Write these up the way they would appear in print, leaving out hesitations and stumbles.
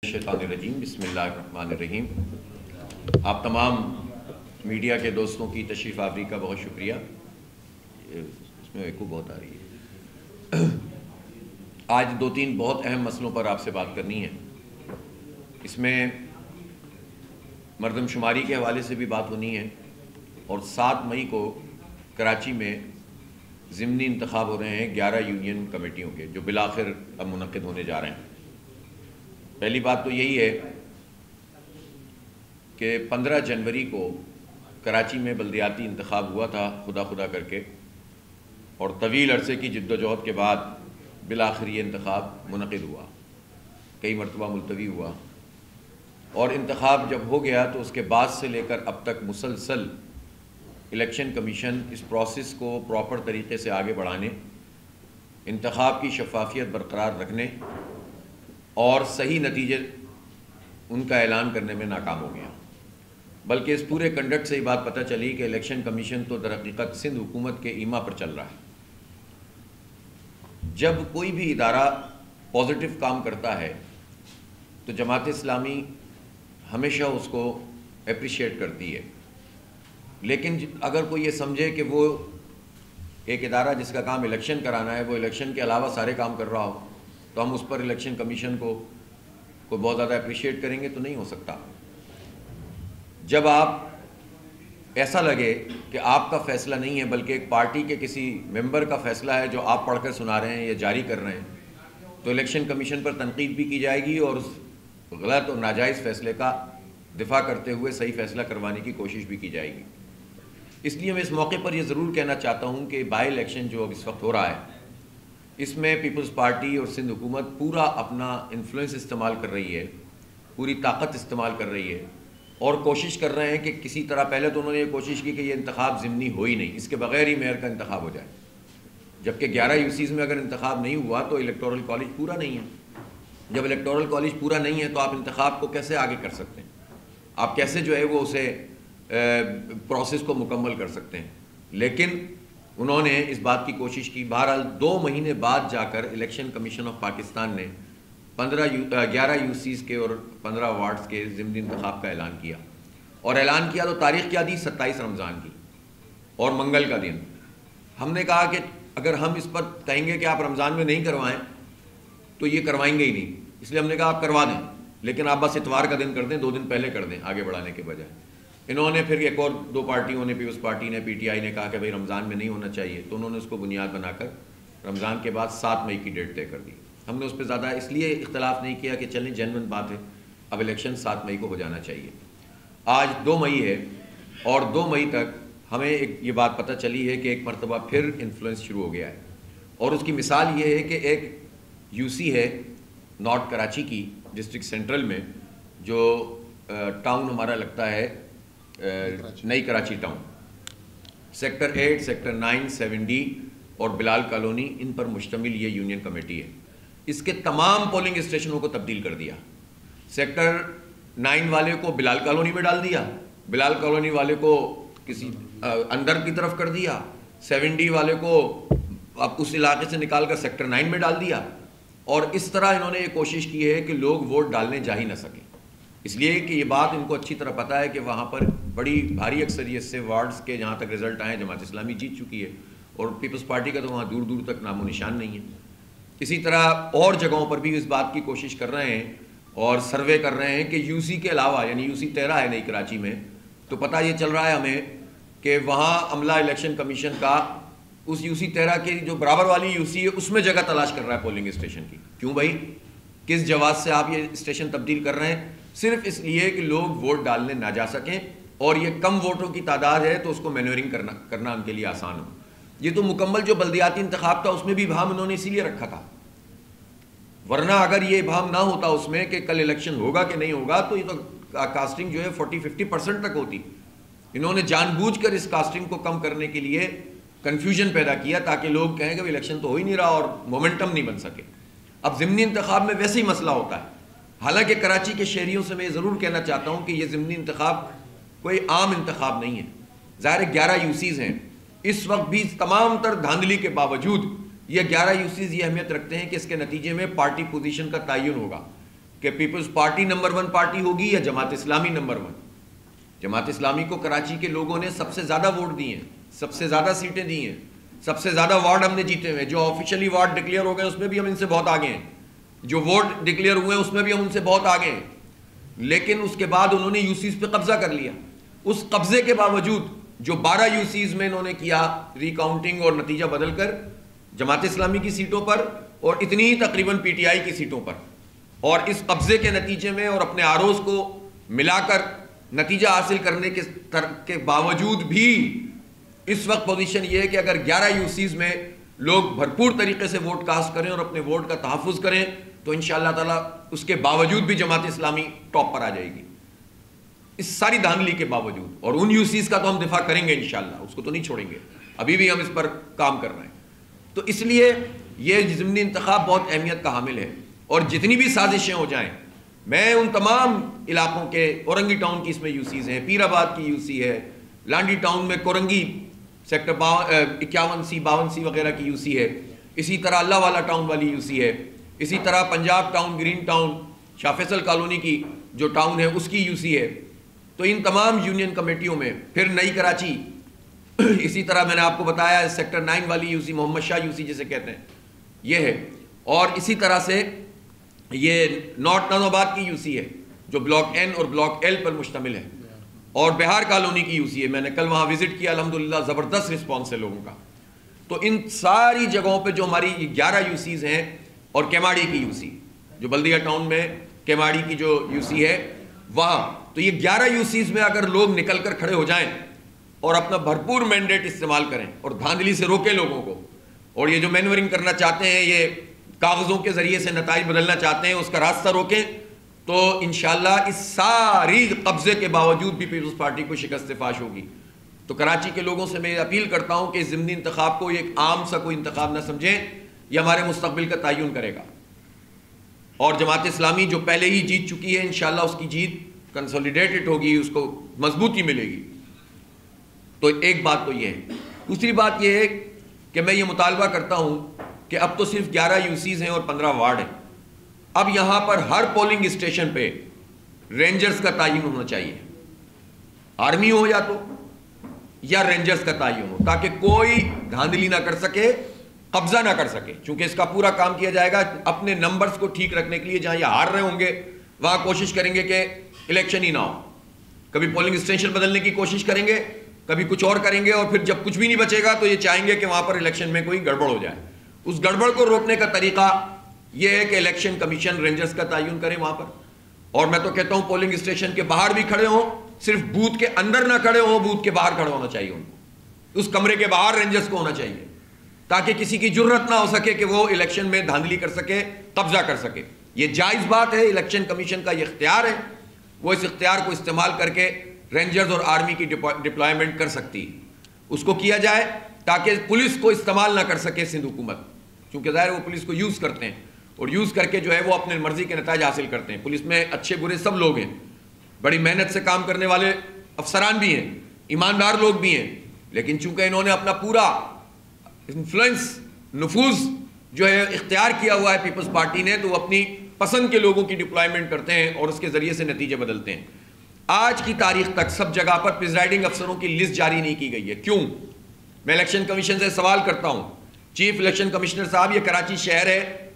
شیطان الرجیم بسم اللہ الرحمن الرحیم۔ آپ تمام میڈیا کے دوستوں کی تشریف آوری کا بہت شکریہ۔ اس میں ایکو بہت آ رہی ہے۔ آج دو تین بہت اہم مسئلوں پر آپ سے بات کرنی ہے۔ اس میں مردم شماری کے حوالے سے بھی بات ہونی ہے، اور 7 مئی کو کراچی میں ضمنی انتخاب ہو رہے ہیں 11 یونین کمیٹیوں کے، جو بالآخر اب منعقد ہونے جا رہے ہیں۔ پہلی بات تو یہی ہے کہ 15 جنوری کو کراچی میں بلدیاتی انتخاب ہوا تھا خدا کر کے، اور طویل عرصے کی جد و جہد کے بعد بالآخر یہ انتخاب منعقد ہوا، کئی مرتبہ ملتوی ہوا، اور انتخاب جب ہو گیا تو اس کے بعد سے لے کر اب تک مسلسل الیکشن کمیشن اس پروسیس کو پراپر طریقے سے آگے بڑھانے، انتخاب کی شفافیت برقرار رکھنے اور صحیح نتیجے ان کا اعلان کرنے میں ناکام ہو گیا۔ بلکہ اس پورے کنڈکٹ سے یہ بات پتہ چلی کہ الیکشن کمیشن تو در حقیقت سندھ حکومت کے ایما پر چل رہا ہے۔ جب کوئی بھی ادارہ پازیٹیو کام کرتا ہے تو جماعت اسلامی ہمیشہ اس کو اپریشیٹ کرتی ہے، لیکن اگر کوئی یہ سمجھے کہ وہ ایک ادارہ جس کا کام الیکشن کرانا ہے وہ الیکشن کے علاوہ سارے کام کر رہا ہو تو ہم اس پر الیکشن کمیشن کو بہت زیادہ اپریشیٹ کریں گے، تو نہیں ہو سکتا۔ جب آپ ایسا لگے کہ آپ کا فیصلہ نہیں ہے بلکہ ایک پارٹی کے کسی ممبر کا فیصلہ ہے جو آپ پڑھ کر سنا رہے ہیں یا جاری کر رہے ہیں، تو الیکشن کمیشن پر تنقید بھی کی جائے گی اور اس غلط اور ناجائز فیصلے کا دفاع کرتے ہوئے صحیح فیصلہ کروانے کی کوشش بھی کی جائے گی۔ اس لیے میں اس موقع پر یہ ضرور کہنا چاہتا ہوں کہ بائی الیکشن جو اب اس وقت ہو رہا ہے، اس میں پیپلز پارٹی اور سندھ حکومت پورا اپنا انفلوئنس استعمال کر رہی ہے، پوری طاقت استعمال کر رہی ہے، اور کوشش کر رہے ہیں کہ کسی طرح، پہلے تو انہوں نے یہ کوشش کی کہ یہ انتخاب ضمنی ہو ہی نہیں، اس کے بغیر ہی میئر کا انتخاب ہو جائے، جبکہ 11 یوسیز میں اگر انتخاب نہیں ہوا تو الیکٹورل کالج پورا نہیں ہے۔ جب الیکٹورل کالج پورا نہیں ہے تو آپ انتخاب کو کیسے آگے کر سکتے ہیں؟ آپ کیسے جو ہے وہ اسے پروسیس کو مکمل کر سکتے ہیں؟ لیکن انہوں نے اس بات کی کوشش کی۔ بہرحال 2 مہینے بعد جا کر الیکشن کمیشن آف پاکستان نے 11 یوسیز کے اور 15 وارڈز کے ضمنی انتخاب کا اعلان کیا، اور اعلان کیا تو تاریخ کیا دی؟ 27 رمضان کی، اور منگل کا دن۔ ہم نے کہا کہ اگر ہم اس پر کہیں گے کہ آپ رمضان میں نہیں کروائیں تو یہ کروائیں گے ہی نہیں، اس لیے ہم نے کہا آپ کروا دیں، لیکن آپ بس اتوار کا دن کر دیں، 2 دن پہلے کر دیں آگے بڑھانے کے بجائے۔ انہوں نے پھر ایک اور 2 پارٹیوں نے، پیپلز پارٹی نے، پی ٹی آئی نے کہا کہ بھئی رمضان میں نہیں ہونا چاہیے، تو انہوں نے اس کو بنیاد بنا کر رمضان کے بعد 7 مئی کی ڈیٹ طے کر دی۔ ہم نے اس پہ زیادہ اس لیے اختلاف نہیں کیا کہ چلیں جینوئن بات ہے، اب الیکشن 7 مئی کو ہو جانا چاہیے۔ آج 2 مئی ہے، اور 2 مئی تک ہمیں یہ بات پتہ چلی ہے کہ ایک مرتبہ پھر انفلوئنس شروع ہو گیا ہے، اور اس کی مثال یہ ہے کہ ایک یو سی ہے نارتھ کراچی کی ڈسٹرکٹ سینٹرل میں، جو ٹاؤن ہمارا لگتا ہے نئی Karachi town, sector 8، sector 9، 7D اور بلال کالونی، ان پر مشتمل یہ یونین کمیٹی ہے۔ اس کے تمام پولنگ اسٹیشنوں کو تبدیل کر دیا۔ سیکٹر 9 والے کو بلال کالونی میں ڈال دیا، بلال کالونی والے کو کسی اندر کی طرف کر دیا، 7D والے کو اب اس علاقے سے نکال کر سیکٹر 9 میں ڈال دیا، اور اس طرح انہوں نے یہ کوشش کی ہے کہ لوگ ووٹ ڈالنے جا ہی نہ سکیں، اس لیے کہ یہ بات ان کو اچھی طرح پتہ ہے کہ وہاں پر بڑی بھاری اکثریت سے وارڈز کے جہاں تک رزلٹ آئے جماعت اسلامی جیت چکی ہے، اور پیپلز پارٹی کا تو وہاں دور دور تک نام و نشان نہیں ہے۔ اسی طرح اور جگہوں پر بھی اس بات کی کوشش کر رہے ہیں اور سروے کر رہے ہیں کہ یو سی کے علاوہ، یعنی یو سی 13 ہے نئی کراچی میں، تو پتہ یہ چل رہا ہے ہمیں کہ وہاں عملہ الیکشن کمیشن کا اس یو سی 13 کی جو برابر والی یو سی ہے اس میں جگہ تلاش کر رہا ہے پولنگ اسٹیشن کی۔ کیوں بھائی؟ کس جواز سے آپ یہ اسٹیشن تبدیل کر رہے ہیں؟ صرف اس لیے کہ لوگ ووٹ ڈالنے نہ جا سکیں، اور یہ کم ووٹوں کی تعداد ہے تو اس کو مینورنگ کرنا ان کے لیے آسان ہو۔ یہ تو مکمل جو بلدیاتی انتخاب تھا اس میں بھی ابہام انہوں نے اسی لیے رکھا تھا، ورنہ اگر یہ ابہام نہ ہوتا اس میں کہ کل الیکشن ہوگا کہ نہیں ہوگا تو یہ تو کاسٹنگ جو ہے 40-50% تک ہوتی۔ انہوں نے جان بوجھ کر اس کاسٹنگ کو کم کرنے کے لیے کنفیوژن پیدا کیا تاکہ لوگ کہیں کہ الیکشن تو ہو ہی نہیں رہا اور مومنٹم نہیں بن سکے۔ اب ضمنی انتخاب میں ویسے ہی مسئلہ ہوتا ہے، حالانکہ کراچی کے شہریوں سے میں یہ ضرور کہنا چاہتا ہوں کہ یہ ضمنی انتخاب کوئی عام انتخاب نہیں ہے۔ ظاہر 11 یوسیز ہیں، اس وقت بھی تمام تر دھاندلی کے باوجود یہ 11 یوسیز یہ اہمیت رکھتے ہیں کہ اس کے نتیجے میں پارٹی پوزیشن کا تعین ہوگا، کہ پیپلز پارٹی نمبر 1 پارٹی ہوگی یا جماعت اسلامی نمبر 1. جماعت اسلامی کو کراچی کے لوگوں نے سب سے زیادہ ووٹ دیے ہیں, سب سے زیادہ سیٹیں دی ہیں, سب سے زیادہ وارڈ ہم نے جیتے ہوئے. جو آفیشلی وارڈ ڈکلیئر ہو گئے اس میں بھی ہم ان سے بہت آگے ہیں, جو ووٹ ڈکلیئر ہوئے ہیں اس میں بھی ہم ان سے بہت آگے ہیں. لیکن اس کے بعد انہوں نے یو سیز پہ قبضہ کر لیا. اس قبضے کے باوجود جو 12 یو سیز میں انہوں نے کیا ری کاؤنٹنگ اور نتیجہ بدل کر جماعت اسلامی کی سیٹوں پر اور اتنی ہی تقریباً پی ٹی آئی کی سیٹوں پر, اور اس قبضے کے نتیجے میں اور اپنے آروز کو ملا کر نتیجہ حاصل کرنے کے باوجود بھی اس وقت پوزیشن یہ ہے کہ اگر 11 یو سیز میں لوگ بھرپور طریقے سے ووٹ کاسٹ کریں اور اپنے ووٹ کا تحفظ کریں تو انشاءاللہ تعالیٰ اس کے باوجود بھی جماعت اسلامی ٹاپ پر آ جائے گی, اس ساری دھاندلی کے باوجود. اور ان یو سیز کا تو ہم دفاع کریں گے انشاءاللہ, اس کو تو نہیں چھوڑیں گے, ابھی بھی ہم اس پر کام کر رہے ہیں. تو اس لیے یہ ضمنی انتخاب بہت اہمیت کا حامل ہے, اور جتنی بھی سازشیں ہو جائیں, میں ان تمام علاقوں کے, اورنگی ٹاؤن کی اس میں یو سیز ہیں, پیر آباد کی یو سی ہے, لانڈی ٹاؤن میں کورنگی سیکٹر 51C 52C وغیرہ کی یو سی ہے, اسی طرح اللہ والا ٹاؤن والی یو سی ہے, اسی طرح پنجاب ٹاؤن, گرین ٹاؤن, شاہ فیصل کالونی کی جو ٹاؤن ہے اس کی یو سی ہے. تو ان تمام یونین کمیٹیوں میں پھر نئی کراچی, اسی طرح میں نے آپ کو بتایا سیکٹر 9 والی you C, Muhammad Shah you سی جسے کہتے ہیں, یہ ہے. اور اسی طرح سے یہ نارتھ نظام آباد کی یو سی ہے جو بلاک این اور بلاک ایل پر مشتمل ہے, اور بہار کالونی کی یو سی ہے. میں نے کل وہاں وزٹ کیا, الحمدللہ زبردست رسپانس ہے لوگوں کا. تو ان ساری جگہوں پہ جو ہماری 11 یو سیز ہیں, اور کیماڑی کی یو سی جو بلدیہ ٹاؤن میں کیماڑی کی جو یو سی ہے وہاں, تو یہ 11 یو سیز میں اگر لوگ نکل کر کھڑے ہو جائیں اور اپنا بھرپور مینڈیٹ استعمال کریں اور دھاندلی سے روکیں لوگوں کو, اور یہ جو مینورنگ کرنا چاہتے ہیں, یہ کاغذوں کے ذریعے سے نتائج بدلنا چاہتے ہیں, اس کا راستہ روکیں, تو انشاءاللہ اس ساری قبضے کے باوجود بھی پیپلز پارٹی کو شکست فاش ہوگی. تو کراچی کے لوگوں سے میں اپیل کرتا ہوں کہ اس ضمنی انتخاب کو ایک عام سا کوئی انتخاب نہ سمجھیں, یہ ہمارے مستقبل کا تعین کرے گا. اور جماعت اسلامی جو پہلے ہی جیت چکی ہے, انشاءاللہ اس کی جیت کنسولیڈیٹڈ ہوگی, اس کو مضبوطی ملے گی. تو ایک بات تو یہ ہے. دوسری بات یہ ہے کہ میں یہ مطالبہ کرتا ہوں کہ اب تو صرف 11 یو سیز ہیں اور 15 وارڈ ہیں, اب یہاں پر ہر پولنگ اسٹیشن پہ رینجرز کا تعین ہونا چاہیے, آرمی ہو یا رینجرز کا تعین ہو, تاکہ کوئی دھاندلی نہ کر سکے, قبضہ نہ کر سکے. چونکہ اس کا پورا کام کیا جائے گا اپنے نمبرز کو ٹھیک رکھنے کے لیے. جہاں یہ ہار رہے ہوں گے وہاں کوشش کریں گے کہ الیکشن ہی نہ ہو, کبھی پولنگ اسٹیشن بدلنے کی کوشش کریں گے, کبھی کچھ اور کریں گے, اور پھر جب کچھ بھی نہیں بچے گا تو یہ چاہیں گے کہ وہاں پر الیکشن میں کوئی گڑبڑ ہو جائے. اس گڑبڑ کو روکنے کا طریقہ یہ ہے کہ الیکشن کمیشن رینجرز کا تعین کرے وہاں پر. اور میں تو کہتا ہوں پولنگ اسٹیشن کے باہر بھی کھڑے ہوں, صرف بوتھ کے اندر نہ کھڑے ہوں, بوتھ کے باہر کھڑا ہونا چاہیے ان کو, اس کمرے کے باہر رینجرز کو ہونا چاہیے, تاکہ کسی کی جرت نہ ہو سکے کہ وہ الیکشن میں دھاندلی کر سکے, قبضہ کر سکے. یہ جائز بات ہے, الیکشن کمیشن کا یہ اختیار ہے, وہ اس اختیار کو استعمال کر کے رینجرز اور آرمی کی ڈپلائمنٹ کر سکتی ہے. اس کو کیا جائے تاکہ پولیس کو استعمال نہ کر سکے سندھ حکومت, کیونکہ ظاہر وہ پولیس کو یوز کرتے ہیں, اور یوز کر کے جو ہے وہ اپنے مرضی کے نتائج حاصل کرتے ہیں. پولیس میں اچھے برے سب لوگ ہیں, بڑی محنت سے کام کرنے والے افسران بھی ہیں, ایماندار لوگ بھی ہیں, لیکن چونکہ انہوں نے اپنا پورا انفلوئنس, نفوذ جو ہے اختیار کیا ہوا ہے پیپلز پارٹی نے, تو وہ اپنی پسند کے لوگوں کی ڈپلائمنٹ کرتے ہیں اور اس کے ذریعے سے نتیجے بدلتے ہیں. آج کی تاریخ تک سب جگہ پر پریزائڈنگ افسروں کی لسٹ جاری نہیں کی گئی ہے. کیوں؟ میں الیکشن کمیشن سے سوال کرتا ہوں, چیف الیکشن کمشنر صاحب, یہ کراچی شہر ہے,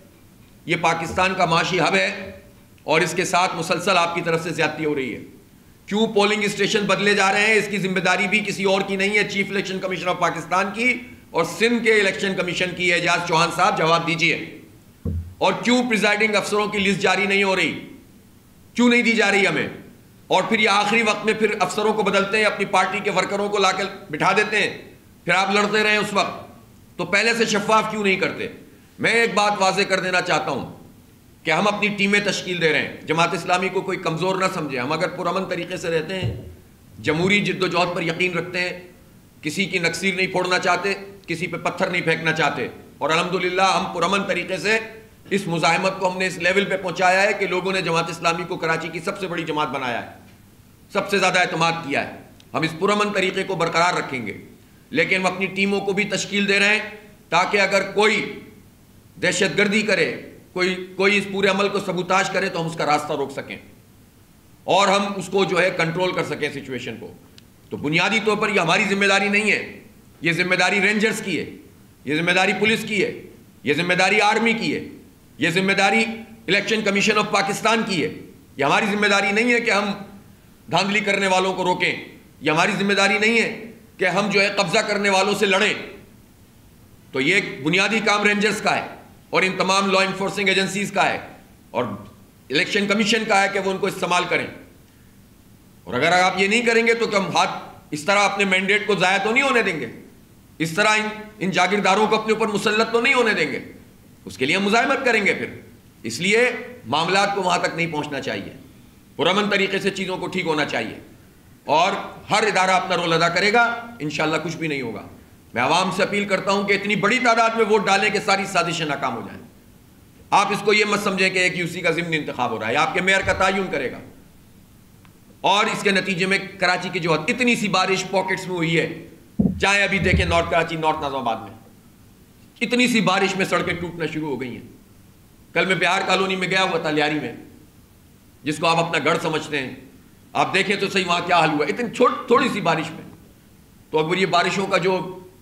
یہ پاکستان کا معاشی ہب ہے, اور اس کے ساتھ مسلسل آپ کی طرف سے زیادتی ہو رہی ہے. کیوں پولنگ اسٹیشن بدلے جا رہے ہیں؟ اس کی ذمہ داری بھی کسی اور کی نہیں ہے, chief election commissioner of Pakistan کی اور سندھ کے الیکشن کمیشن کی ہے. اعجاز چوہان صاحب جواب دیجئے. اور کیوں پریزائڈنگ افسروں کی لسٹ جاری نہیں ہو رہی؟ کیوں نہیں دی جا رہی ہمیں؟ اور پھر یہ آخری وقت میں پھر افسروں کو بدلتے ہیں, اپنی پارٹی کے ورکروں کو لا کے بٹھا دیتے ہیں, پھر آپ لڑتے رہے اس وقت. تو پہلے سے شفاف کیوں نہیں کرتے؟ میں ایک بات واضح کر دینا چاہتا ہوں کہ ہم اپنی ٹیمیں تشکیل دے رہے ہیں. جماعت اسلامی کو کوئی کمزور نہ سمجھے. ہم اگر پرامن طریقے سے رہتے ہیں, جمہوری جد و جہد پر یقین رکھتے ہیں, کسی کی نکسیر نہیں پھوڑنا چاہتے, کسی پہ پتھر نہیں پھینکنا چاہتے, اور الحمدللہ ہم پرامن طریقے سے اس مزاحمت کو ہم نے اس لیول پہ پہنچایا ہے کہ لوگوں نے جماعت اسلامی کو کراچی کی سب سے بڑی جماعت بنایا ہے, سب سے زیادہ اعتماد کیا ہے. ہم اس پرامن طریقے کو برقرار رکھیں گے, لیکن ہم اپنی ٹیموں کو بھی تشکیل دے رہے ہیں تاکہ اگر کوئی دہشت گردی کرے, کوئی اس پورے عمل کو سبوتاج کرے تو ہم اس کا راستہ روک سکیں اور ہم اس کو جو ہے کنٹرول کر سکیں سچویشن کو. تو بنیادی طور پر یہ ہماری ذمہ داری نہیں ہے, یہ ذمہ داری رینجرز کی ہے, یہ ذمہ داری پولیس کی ہے, یہ ذمہ داری آرمی کی ہے, یہ ذمہ داری الیکشن کمیشن آف پاکستان کی ہے. یہ ہماری ذمہ داری نہیں ہے کہ ہم دھاندلی کرنے والوں کو روکیں, یہ ہماری ذمہ داری نہیں ہے کہ ہم جو ہے قبضہ کرنے والوں سے لڑیں. تو یہ ایک بنیادی کام رینجرز کا ہے اور ان تمام لا انفورسنگ ایجنسیز کا ہے اور الیکشن کمیشن کا ہے کہ وہ ان کو استعمال کریں. اور اگر آپ یہ نہیں کریں گے تو ہم ہاتھ اس طرح اپنے مینڈیٹ کو ضائع تو نہیں ہونے دیں گے, اس طرح ان جاگیرداروں کو اپنے اوپر مسلط تو نہیں ہونے دیں گے, اس کے لیے ہم مزاحمت کریں گے پھر. اس لیے معاملات کو وہاں تک نہیں پہنچنا چاہیے, پرامن طریقے سے چیزوں کو ٹھیک ہونا چاہیے اور ہر ادارہ اپنا رول ادا کرے گا, انشاءاللہ کچھ بھی نہیں ہوگا. میں عوام سے اپیل کرتا ہوں کہ اتنی بڑی تعداد میں ووٹ ڈالیں کہ ساری سازشیں ناکام ہو جائیں. آپ اس کو یہ مت سمجھیں کہ ایک یوسی کا ضمنی انتخاب ہو رہا ہے, آپ کے میئر کا تعین کرے گا اور اس کے نتیجے میں کراچی کی جو اتنی سی بارش پاکٹس میں ہوئی ہے, چاہے ابھی دیکھیں نارتھ کراچی, نارتھ نظام آباد میں اتنی سی بارش میں سڑکیں ٹوٹنا شروع ہو گئی ہیں. کل میں بہار کالونی میں گیا ہوا تھا, لیاری میں, جس کو آپ اپنا گڑھ سمجھتے ہیں. آپ دیکھیں تو صحیح وہاں کیا حال ہوا اتنی تھوڑی سی بارش میں. تو اگر یہ بارشوں کا جو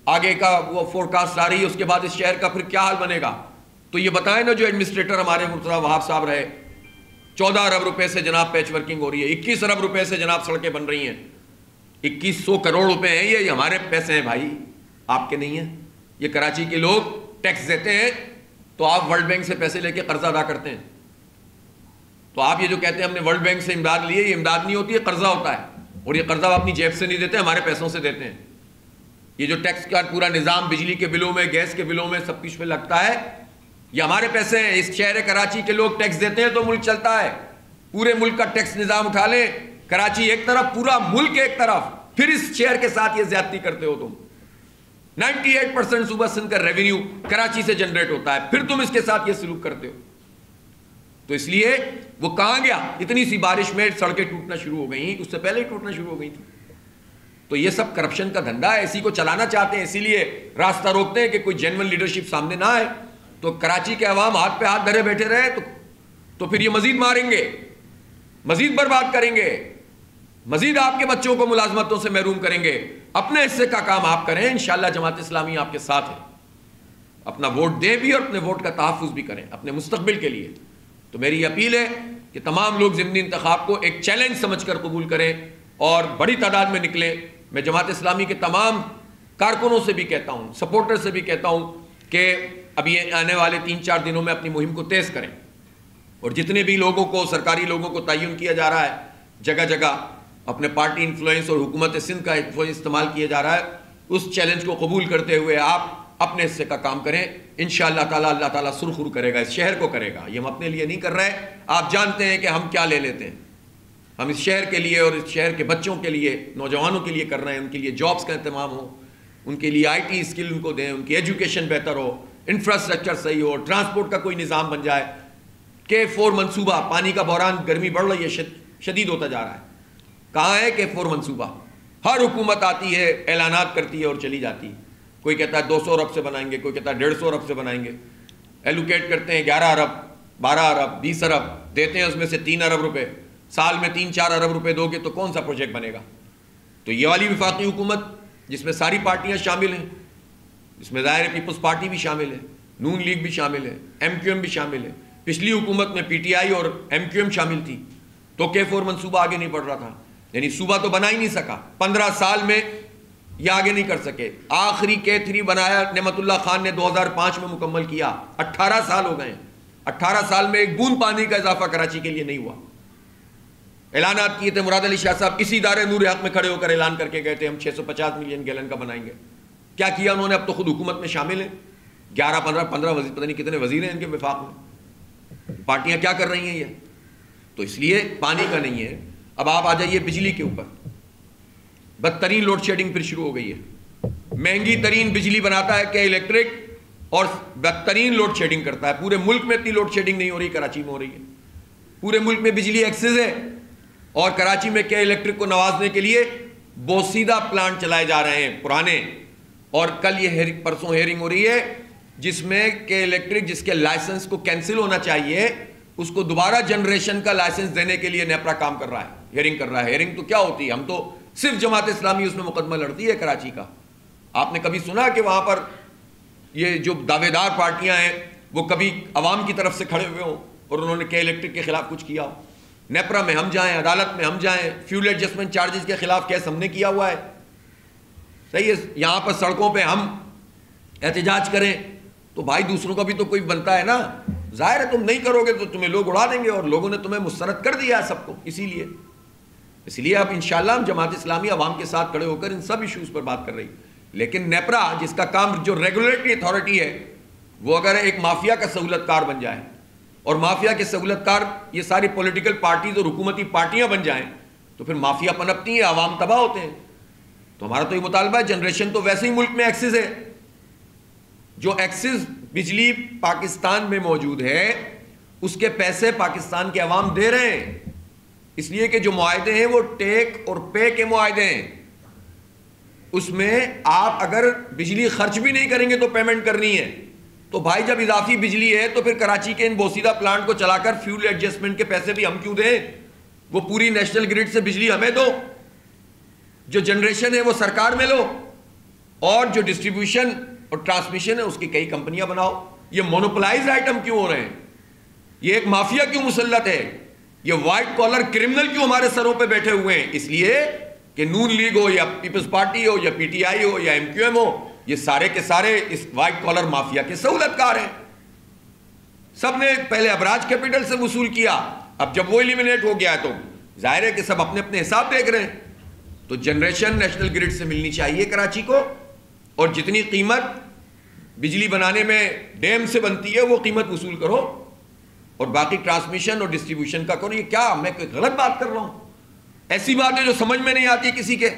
آگے کا وہ فور کاسٹ آ رہی ہے اس کے بعد اس شہر کا پھر کیا حال بنے گا, تو یہ بتائیں نا جو ایڈمنسٹریٹر ہمارے مرتضیٰ وہاب صاحب رہے, 14 ارب روپے سے جناب پیچ ورکنگ ہو رہی ہے, 21 ارب روپے سے جناب سڑکیں بن رہی ہیں, 2100 کروڑ روپے ہیں, یہ ہمارے پیسے ہیں بھائی, آپ کے نہیں ہیں. یہ کراچی کے لوگ ٹیکس دیتے ہیں تو آپ ورلڈ بینک سے پیسے لے کے قرضہ ادا کرتے ہیں. تو آپ یہ جو کہتے ہیں ہم نے ورلڈ بینک سے امداد لی ہے, یہ امداد نہیں ہوتی ہے, قرضہ ہوتا ہے. اور یہ قرضہ آپ اپنی جیب سے نہیں دیتے, ہمارے پیسوں سے دیتے ہیں. یہ جو ٹیکس کا پورا نظام بجلی کے بلوں میں, گیس کے بلوں میں, سب کچھ میں لگتا ہے, یہ ہمارے پیسے ہیں. اس شہر کراچی کے لوگ ٹیکس دیتے ہیں تو ملک چلتا ہے. پورے ملک کا ٹیکس نظام اٹھا لیں, کراچی ایک طرف, پورا ملک ایک طرف, پھر اس شہر کے ساتھ یہ زیادتی کرتے ہو تم. 98% صوبہ سندھ کا ریونیو کراچی سے جنریٹ ہوتا ہے, پھر تم اس کے ساتھ یہ سلوک کرتے ہو. تو اس لیے وہ کہاں گیا, اتنی سی بارش میں سڑکیں ٹوٹنا شروع ہو گئی, اس سے پہلے ہی ٹوٹنا شروع ہو گئی تھی. تو یہ سب کرپشن کا دھندا ہے, اسی کو چلانا چاہتے ہیں, اسی لیے راستہ روکتے ہیں کہ کوئی جینون لیڈرشپ سامنے نہ آئے. تو کراچی کے عوام ہاتھ پہ ہاتھ دھرے بیٹھے رہے تو پھر یہ مزید ماریں گے, مزید برباد کریں گے, مزید آپ کے بچوں کو ملازمتوں سے محروم کریں گے. اپنے حصے کا کام آپ کریں, انشاءاللہ جماعت اسلامی آپ کے ساتھ ہے. اپنا ووٹ دیں بھی اور اپنے ووٹ کا تحفظ بھی کریں اپنے مستقبل کے لیے. تو میری اپیل ہے کہ تمام لوگ ضمنی انتخاب کو ایک چیلنج سمجھ کر قبول کریں اور بڑی تعداد میں نکلیں. میں جماعت اسلامی کے تمام کارکنوں سے بھی کہتا ہوں, سپورٹر سے بھی کہتا ہوں کہ اب یہ آنے والے 3-4 دنوں میں اپنی مہم کو تیز کریں اور جتنے بھی لوگوں کو, سرکاری لوگوں کو تعین کیا جا رہا ہے جگہ جگہ, اپنے پارٹی انفلوئنس اور حکومت سندھ کا انفلوئنس استعمال کیا جا رہا ہے, اس چیلنج کو قبول کرتے ہوئے آپ اپنے حصے کا کام کریں. انشاءاللہ تعالیٰ اللہ تعالیٰ سرخرو کرے گا, اس شہر کو کرے گا. یہ ہم اپنے لیے نہیں کر رہے, آپ جانتے ہیں کہ ہم کیا لے لیتے ہیں. ہم اس شہر کے لیے اور اس شہر کے بچوں کے لیے, نوجوانوں کے لیے کر رہے ہیں. ان کے لیے جابس کا اہتمام ہو, ان کے لیے آئی ٹی اسکل ان کو دیں, ان کی ایجوکیشن بہتر ہو, انفراسٹرکچر صحیح ہو, ٹرانسپورٹ کا کوئی نظام بن جائے. K4 منصوبہ, پانی کا بحران, گرمی بڑھ رہی ہے, شدید ہوتا جا رہا ہے. کہاں ہے K4 منصوبہ؟ ہر حکومت آتی ہے, اعلانات کرتی ہے اور چلی جاتی ہے. کوئی کہتا ہے 200 ارب سے بنائیں گے, کوئی کہتا ہے 150 ارب سے بنائیں گے. ایلوکیٹ کرتے ہیں 11 ارب, 12 ارب, 20 ارب, دیتے ہیں اس میں سے 3 ارب روپے. سال میں 3-4 ارب روپے دو گے تو کون سا پروجیکٹ بنے گا؟ تو یہ والی وفاقی حکومت جس میں ساری پارٹیاں شامل ہیں, اس میں ظاہر پیپلز پارٹی بھی شامل ہے, نون لیگ بھی شامل ہے, MQM بھی شامل ہے. پچھلی حکومت میں PTI اور MQM شامل تھی تو K4 منصوبہ آگے نہیں بڑھ رہا تھا. یعنی صوبہ تو بنا ہی نہیں سکا, 15 سال میں یہ آگے نہیں کر سکے. آخری K3 بنایا نعمت اللہ خان نے 2005 میں مکمل کیا, 18 سال ہو گئے. 18 سال میں ایک بوند پانی کا اضافہ کراچی کے لیے نہیں ہوا. اعلانات کیے تھے, مراد علی شاہ صاحب اسی ادارے نور حق میں کھڑے ہو کر اعلان کر کے گئے تھے ہم 650 ملین گیلن کا بنائیں گے. کیا کیا انہوں نے؟ اب تو خود حکومت میں شامل ہیں, 11-15 وزیر, پتہ نہیں کتنے وزیر ہیں ان کے وفاق میں. پارٹیاں کیا کر رہی ہیں یہ؟ تو اس لیے پانی کا نہیں ہے. اب آپ آ جائیے بجلی کے اوپر, بدترین لوڈ شیڈنگ پھر شروع ہو گئی ہے. مہنگی ترین بجلی بناتا ہے کہ الیکٹرک, اور بدترین لوڈ شیڈنگ کرتا ہے. پورے ملک میں اتنی لوڈ شیڈنگ نہیں ہو رہی, کراچی میں ہو رہی ہے. پورے ملک میں بجلی ایکسس ہے, اور کراچی میں کہ الیکٹرک کو نوازنے کے لیے بوسیدہ پلانٹ چلائے جا رہے ہیں پرانے. اور کل یہ پرسوں ہیئرنگ ہو رہی ہے, جس میں کہ الیکٹرک جس کے لائسنس کو کینسل ہونا چاہیے اس کو دوبارہ جنریشن کا لائسنس دینے کے لیے نیپرا کام کر رہا ہے, ہیئرنگ کر رہا ہے. ہیئرنگ تو کیا ہوتی ہے؟ ہم تو صرف جماعت اسلامی اس میں مقدمہ لڑتی ہے کراچی کا. آپ نے کبھی سنا کہ وہاں پر یہ جو دعوے دار پارٹیاں ہیں وہ کبھی عوام کی طرف سے کھڑے ہوئے ہوں اور انہوں نے کے الیکٹرک کے خلاف کچھ کیا ہو؟ نیپرا میں ہم جائیں, عدالت میں ہم جائیں, فیول ایڈجسٹمنٹ چارجز کے خلاف کیس ہم نے کیا ہوا ہے. صحیح ہے, یہاں پر سڑکوں پہ ہم احتجاج کریں تو بھائی دوسروں کا بھی تو کوئی بنتا ہے نا. ظاہر ہے تم نہیں کرو گے تو تمہیں لوگ اڑا دیں گے, اور لوگوں نے تمہیں مسترد کر دیا ہے سب کو. اسی لیے اب انشاءاللہ ہم جماعت اسلامی عوام کے ساتھ کھڑے ہو کر ان سب ایشوز پر بات کر رہی. لیکن نیپرا جس کا کام جو ریگولیٹری اتھارٹی ہے وہ اگر ایک مافیا کا سہولت کار بن جائے اور مافیا کے سہولت کار یہ ساری پولیٹیکل پارٹیز اور حکومتی پارٹیاں بن جائیں تو پھر مافیا پنپتی ہیں, عوام تباہ ہوتے ہیں. تو ہمارا تو یہ مطالبہ ہے, جنریشن تو ویسے ہی ملک میں ایکسس ہے, جو ایکسس بجلی پاکستان میں موجود ہے اس کے پیسے پاکستان کے عوام دے رہے ہیں. اس لیے کہ جو معاہدے ہیں وہ ٹیک اور پے کے معاہدے ہیں. اس میں آپ اگر بجلی خرچ بھی نہیں کریں گے تو پیمنٹ کرنی ہے. تو بھائی جب اضافی بجلی ہے تو پھر کراچی کے ان بوسیدہ پلانٹ کو چلا کر فیول ایڈجسٹمنٹ کے پیسے بھی ہم کیوں دیں؟ وہ پوری نیشنل گریڈ سے بجلی ہمیں دو, جو جنریشن ہے وہ سرکار میں لو, اور جو ڈسٹریبیوشن اور ٹرانسمیشن ہے اس کی کئی کمپنیاں بناؤ. یہ مونوپلائزڈ آئٹم کیوں ہو رہے ہیں؟ یہ ایک مافیا کیوں مسلط ہے؟ یہ وائٹ کالر کرمنل کیوں ہمارے سروں پہ بیٹھے ہوئے ہیں؟ اس لیے کہ نون لیگ ہو یا پیپلز پارٹی ہو یا پی ٹی آئی ہو یا ایم کیو ایم ہو, یہ سارے کے سارے اس وائٹ کالر مافیا کے سہولت کار ہیں. سب نے پہلے ابراج کیپٹل سے وصول کیا, اب جب وہ ایلیمنیٹ ہو گیا ہے تو ظاہر ہے کہ سب اپنے اپنے حساب دیکھ رہے ہیں. تو جنریشن نیشنل گریڈ سے ملنی چاہیے کراچی کو, اور جتنی قیمت بجلی بنانے میں ڈیم سے بنتی ہے وہ قیمت وصول کرو, اور باقی ٹرانسمیشن اور ڈسٹریبیوشن کا کرو. یہ کیا میں کوئی غلط بات کر رہا ہوں؟ ایسی باتیں جو سمجھ میں نہیں آتی کسی کے,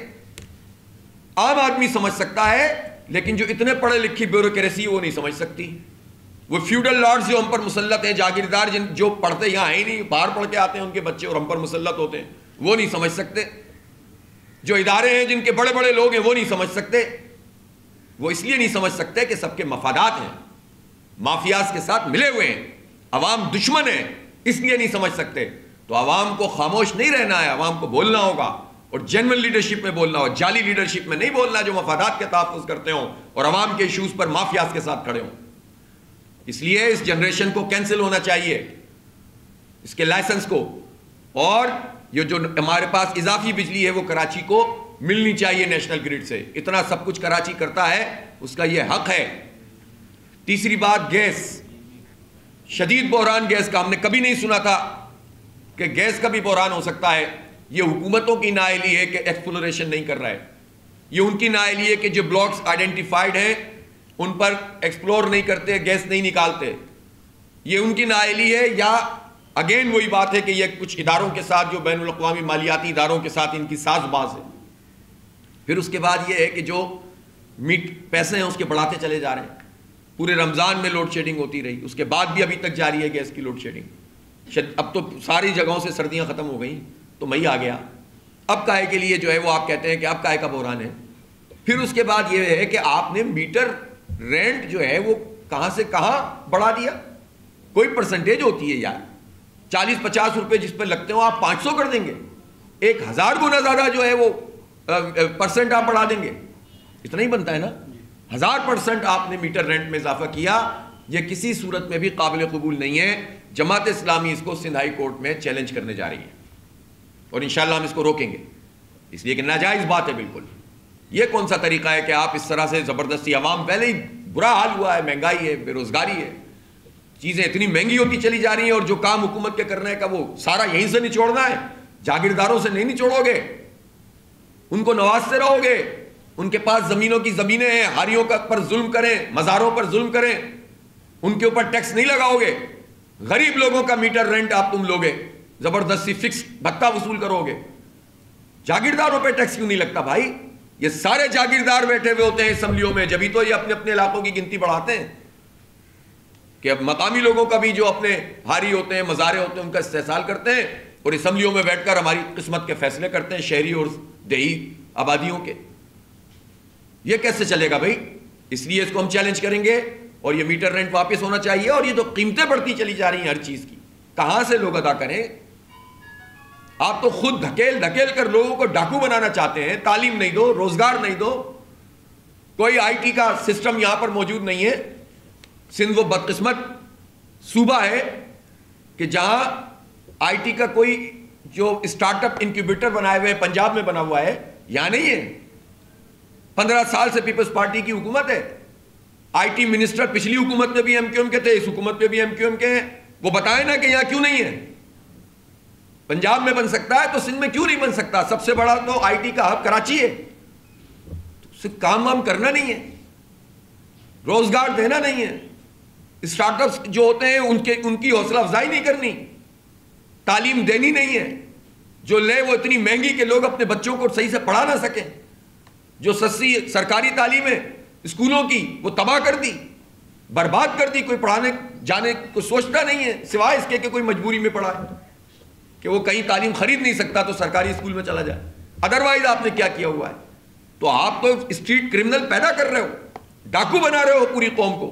عام آدمی سمجھ سکتا ہے لیکن جو اتنے پڑھے لکھی بیوروکریسی وہ نہیں سمجھ سکتی. وہ فیوڈل لارڈز جو ہم پر مسلط ہیں, جاگیردار جو پڑھتے یہاں ہیں ہی نہیں, باہر پڑھ کے آتے ہیں ان کے بچے اور ہم پر مسلط ہوتے ہیں, وہ نہیں سمجھ سکتے. جو ادارے ہیں جن کے بڑے بڑے لوگ ہیں وہ نہیں سمجھ سکتے. وہ اس لیے نہیں سمجھ سکتے کہ سب کے مفادات ہیں, مافیاز کے ساتھ ملے ہوئے ہیں, عوام دشمن ہے, اس لیے نہیں سمجھ سکتے. تو عوام کو خاموش نہیں رہنا ہے, عوام کو بولنا ہوگا, اور جنرل لیڈرشپ میں بولنا ہو, جعلی لیڈرشپ میں نہیں بولنا جو مفادات کے تحفظ کرتے ہوں اور عوام کے ایشوز پر مافیاز کے ساتھ کھڑے ہوں. اس لیے اس جنریشن کو کینسل ہونا چاہیے, اس کے لائسنس کو, اور یہ جو ہمارے پاس اضافی بجلی ہے وہ کراچی کو ملنی چاہیے نیشنل گریڈ سے. اتنا سب کچھ کراچی کرتا ہے, اس کا یہ حق ہے. تیسری بات, گیس, شدید بحران گیس کا. ہم نے کبھی نہیں سنا تھا کہ گیس کا بھی بحران ہو سکتا ہے. یہ حکومتوں کی نااہلی ہے کہ ایکسپلوریشن نہیں کر رہا ہے, یہ ان کی نااہلی ہے کہ جو بلاکس آئیڈینٹیفائڈ ہیں ان پر ایکسپلور نہیں کرتے, گیس نہیں نکالتے. یہ ان کی نااہلی ہے, یا اگین وہی بات ہے کہ یہ کچھ اداروں کے ساتھ, جو بین الاقوامی مالیاتی اداروں کے ساتھ ان کی ساز باز ہے. پھر اس کے بعد یہ ہے کہ جو پیسے ہیں اس کے بڑھاتے چلے جا رہے ہیں. پورے رمضان میں لوڈ شیڈنگ ہوتی رہی, اس کے بعد بھی ابھی تک جاری ہے گیس کی لوڈ شیڈنگ. اب تو ساری جگہوں سے سردیاں ختم ہو گئیں تو مئی آ گیا. اب کائے کے لیے جو ہے وہ آپ کہتے ہیں کہ اب کائے کا بحران ہے. پھر اس کے بعد یہ ہے کہ آپ نے میٹر رینٹ جو ہے وہ کہاں سے کہاں بڑھا دیا. کوئی پرسنٹیج ہوتی ہے یار, 40-50 روپے جس پہ لگتے ہو آپ 500 کر دیں گے, 1000 گنا زیادہ جو ہے وہ پرسنٹ آپ بڑھا دیں گے. اتنا ہی بنتا ہے نا. 1000% آپ نے میٹر رینٹ میں اضافہ کیا. یہ کسی صورت میں بھی قابل قبول نہیں ہے. جماعت اسلامی اس کو سندھ ہائی کورٹ میں چیلنج کرنے جا رہی ہے, اور انشاءاللہ ہم اس کو روکیں گے, اس لیے کہ ناجائز بات ہے بالکل. یہ کون سا طریقہ ہے کہ آپ اس طرح سے زبردستی, عوام پہلے ہی برا حال ہوا ہے, مہنگائی ہے, بے روزگاری ہے, چیزیں اتنی مہنگی ہوتی چلی جا رہی ہیں, اور جو کام حکومت کے کرنے کا وہ سارا یہیں سے نچوڑنا ہے. جاگیرداروں سے نہیں نچوڑو گے, ان کو نوازتے رہو گے, ان کے پاس زمینوں کی زمینیں ہیں, ہاریوں پر ظلم کریں, مزاروں پر ظلم کریں, ان کے اوپر ٹیکس نہیں لگاؤ گے. غریب لوگوں کا میٹر رینٹ آپ تم لوگے, زبردستی فکس بھتہ وصول کرو گے. جاگیرداروں پہ ٹیکس کیوں نہیں لگتا بھائی؟ یہ سارے جاگیردار بیٹھے ہوئے ہوتے ہیں اسمبلیوں میں, جبھی تو یہ اپنے اپنے علاقوں کی گنتی بڑھاتے ہیں کہ اب مقامی لوگوں کا بھی جو اپنے ہاری ہوتے ہیں, مزارے ہوتے ہیں, ان کا استحصال کرتے ہیں, اور اسمبلیوں میں بیٹھ کر ہماری قسمت کے فیصلے کرتے ہیں, شہری اور دیہی آبادیوں کے. یہ کیسے چلے گا بھائی؟ اس لیے اس کو ہم چیلنج کریں گے, اور یہ میٹر رینٹ واپس ہونا چاہیے، اور یہ جو قیمتیں بڑھتی چلی جا رہی ہیں ہر چیز کی، کہاں سے لوگ ادا کریں؟ آپ تو خود دھکیل کر لوگوں کو ڈاکو بنانا چاہتے ہیں، تعلیم نہیں دو، روزگار نہیں دو، کوئی آئی ٹی کا سسٹم یہاں پر موجود نہیں ہے۔ سندھ وہ بدقسمت صوبہ ہے کہ جہاں آئی ٹی کا کوئی جو اسٹارٹ اپ انکیوبیٹر بنائے ہوئے پنجاب میں بنا ہوا ہے، یہاں نہیں ہے۔ 15 سال سے پیپلز پارٹی کی حکومت ہے، آئی ٹی منسٹر پچھلی حکومت میں بھی ایم کیو ایم کے تھے، اس حکومت میں بھی ایم کیو ایم کے ہیں، وہ بتائیں نا کہ یہاں کیوں نہیں ہے؟ پنجاب میں بن سکتا ہے تو سندھ میں کیوں نہیں بن سکتا؟ سب سے بڑا تو آئی ٹی کا ہب کراچی ہے، تو کام وام کرنا نہیں ہے، روزگار دینا نہیں ہے، اسٹارٹ اپس جو ہوتے ہیں ان کی حوصلہ افزائی نہیں کرنی، تعلیم دینی نہیں ہے، جو لے وہ اتنی مہنگی کہ لوگ اپنے بچوں کو صحیح سے پڑھا نہ سکیں، جو سستی سرکاری تعلیم ہے اسکولوں کی وہ تباہ کر دی، برباد کر دی، کوئی پڑھانے جانے کو سوچتا نہیں ہے سوائے اس کے کہ کوئی مجبوری میں پڑھا ہے کہ وہ کہیں تعلیم خرید نہیں سکتا تو سرکاری اسکول میں چلا جائے، ادروائز آپ نے کیا کیا ہوا ہے؟ تو آپ تو اسٹریٹ کرمنل پیدا کر رہے ہو، ڈاکو بنا رہے ہو پوری قوم کو،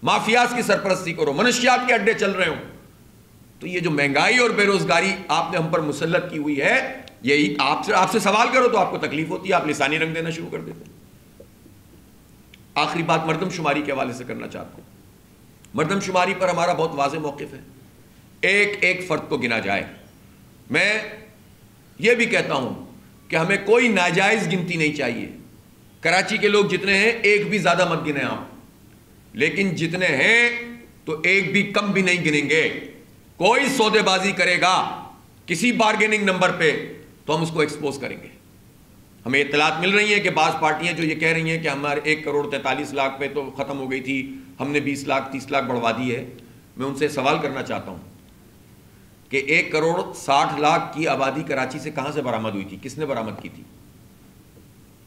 مافیاز کی سرپرستی کرو، منشیات کے اڈے چل رہے ہو۔ تو یہ جو مہنگائی اور بے روزگاری آپ نے ہم پر مسلط کی ہوئی ہے، یہی آپ سے سوال کرو تو آپ کو تکلیف ہوتی ہے، آپ لسانی رنگ دینا شروع کر دیتے ہیں۔ آخری بات مردم شماری کے حوالے سے کرنا چاہتا ہوں۔ مردم شماری پر ہمارا بہت واضح موقف ہے، ایک ایک فرد کو گنا جائے۔ میں یہ بھی کہتا ہوں کہ ہمیں کوئی ناجائز گنتی نہیں چاہیے، کراچی کے لوگ جتنے ہیں ایک بھی زیادہ مت گنیں آپ، لیکن جتنے ہیں تو ایک بھی کم بھی نہیں گنیں گے۔ کوئی سودے بازی کرے گا کسی بارگیننگ نمبر پہ تو ہم اس کو ایکسپوز کریں گے۔ ہمیں اطلاعات مل رہی ہیں کہ بعض پارٹیاں جو یہ کہہ رہی ہیں کہ ہمارے 1,43,00,000 پہ تو ختم ہو گئی تھی، ہم نے 20 لاکھ 30 لاکھ بڑھوا دی ہے۔ میں ان سے سوال کرنا چاہتا ہوں کہ 1,60,00,000 کی آبادی کراچی سے کہاں سے برآمد ہوئی تھی؟ کس نے برآمد کی تھی؟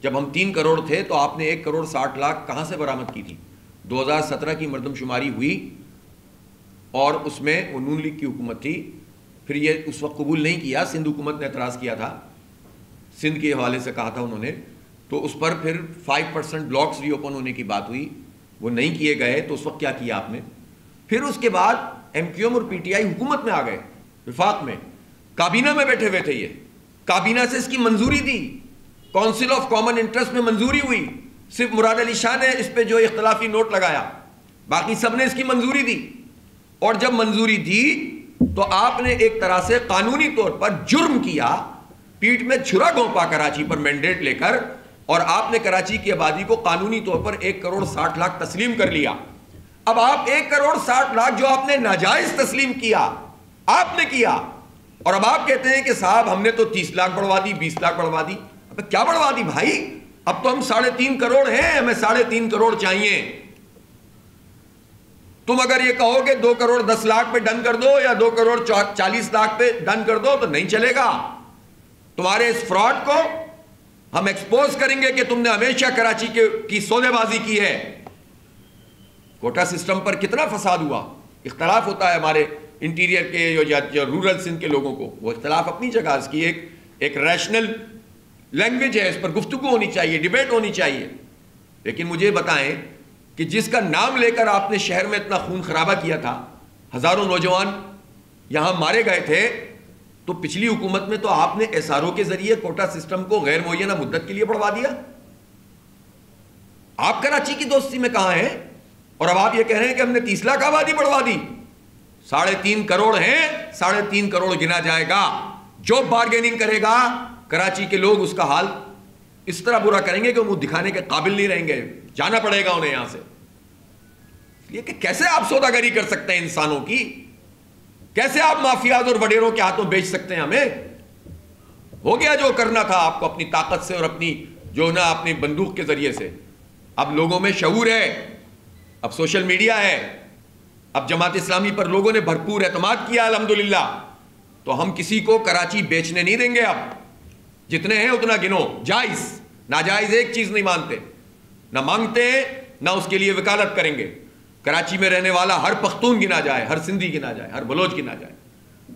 جب ہم 3 کروڑ تھے تو آپ نے 1,60,00,000 کہاں سے برآمد کی تھی؟ 2017 کی مردم شماری ہوئی اور اس میں نون لیگ کی حکومت تھی، پھر یہ اس وقت قبول نہیں کیا، سندھ حکومت نے اعتراض کیا تھا، سندھ کے حوالے سے کہا تھا انہوں نے، تو اس پر پھر 5% بلاکس ری اوپن ہونے کی بات ہوئی، وہ نہیں کیے گئے۔ تو اس وقت کیا کیا آپ نے؟ پھر اس کے بعد ایم کیو ایم اور پی ٹی آئی حکومت میں آ گئے، وفاق میں، کابینہ میں بیٹھے ہوئے تھے، یہ کابینہ سے اس کی منظوری دی، کونسل آف کامن انٹرسٹ میں منظوری ہوئی، صرف مراد علی شاہ نے اس پہ جو اختلافی نوٹ لگایا، باقی سب نے اس کی منظوری دی۔ اور جب منظوری دی تو آپ نے ایک طرح سے قانونی طور پر جرم کیا، پیٹ میں چھرا گھونپا کراچی پر مینڈیٹ لے کر، اور آپ نے کراچی کی آبادی کو قانونی طور پر 1,60,00,000 تسلیم کر لیا۔ اب آپ 1,60,00,000 جو آپ نے ناجائز تسلیم کیا، آپ نے کیا، اور اب آپ کہتے ہیں کہ صاحب ہم نے تو 30 لاکھ بڑھوا دی، 20 لاکھ بڑھوا دی۔ اب کیا بڑھوا دی بھائی؟ اب تو ہم 3.5 کروڑ ہیں، ہمیں 3.5 کروڑ چاہیے۔ تم اگر یہ کہو کہ 2,10,00,000 پہ ڈن کر دو یا 2,40,00,000 پہ ڈن کر دو تو نہیں چلے گا۔ تمہارے اس فراڈ کو ہم ایکسپوز کریں گے کہ تم نے ہمیشہ کراچی کی سودے بازی کی ہے۔ کوٹا سسٹم پر کتنا فساد ہوا، اختلاف ہوتا ہے ہمارے انٹیریئر کے یا رورل سندھ کے لوگوں کو، وہ اختلاف اپنی جگہ، اس کی ایک ریشنل لینگویج ہے، اس پر گفتگو ہونی چاہیے، ڈیبیٹ ہونی چاہیے۔ لیکن مجھے بتائیں کہ جس کا نام لے کر آپ نے شہر میں اتنا خون خرابہ کیا تھا، ہزاروں نوجوان یہاں مارے گئے تھے، تو پچھلی حکومت میں تو آپ نے ایس آر او کے ذریعے کوٹا سسٹم کو غیر معینہ مدت کے لیے بڑھوا دیا۔ آپ کراچی کی دوستی میں کہاں ہیں؟ اور اب آپ یہ کہہ رہے ہیں کہ ہم نے 30 لاکھ آبادی بڑھوا دی۔ 3.5 کروڑ ہیں، 3.5 کروڑ گنا جائے گا۔ جو بارگیننگ کرے گا کراچی کے لوگ اس کا حال اس طرح برا کریں گے کہ وہ دکھانے کے قابل نہیں رہیں گے، جانا پڑے گا انہیں یہاں سے۔ یہ کہ کیسے آپ سوداگری کر سکتے ہیں انسانوں کی؟ کیسے آپ مافیاز اور وڈیروں کے ہاتھوں بیچ سکتے ہیں ہمیں؟ ہو گیا جو کرنا تھا آپ کو اپنی طاقت سے اور اپنی جو نا اپنی بندوق کے ذریعے سے۔ اب لوگوں میں شعور ہے، اب سوشل میڈیا ہے، اب جماعت اسلامی پر لوگوں نے بھرپور اعتماد کیا الحمدللہ، تو ہم کسی کو کراچی بیچنے نہیں دیں گے۔ اب جتنے ہیں اتنا گنو، جائز ناجائز ایک چیز نہیں مانتے، نہ مانگتے ہیں نہ اس کے لیے وکالت کریں گے۔ کراچی میں رہنے والا ہر پختون گنا جائے، ہر سندھی گنا جائے، ہر بلوچ گنا جائے،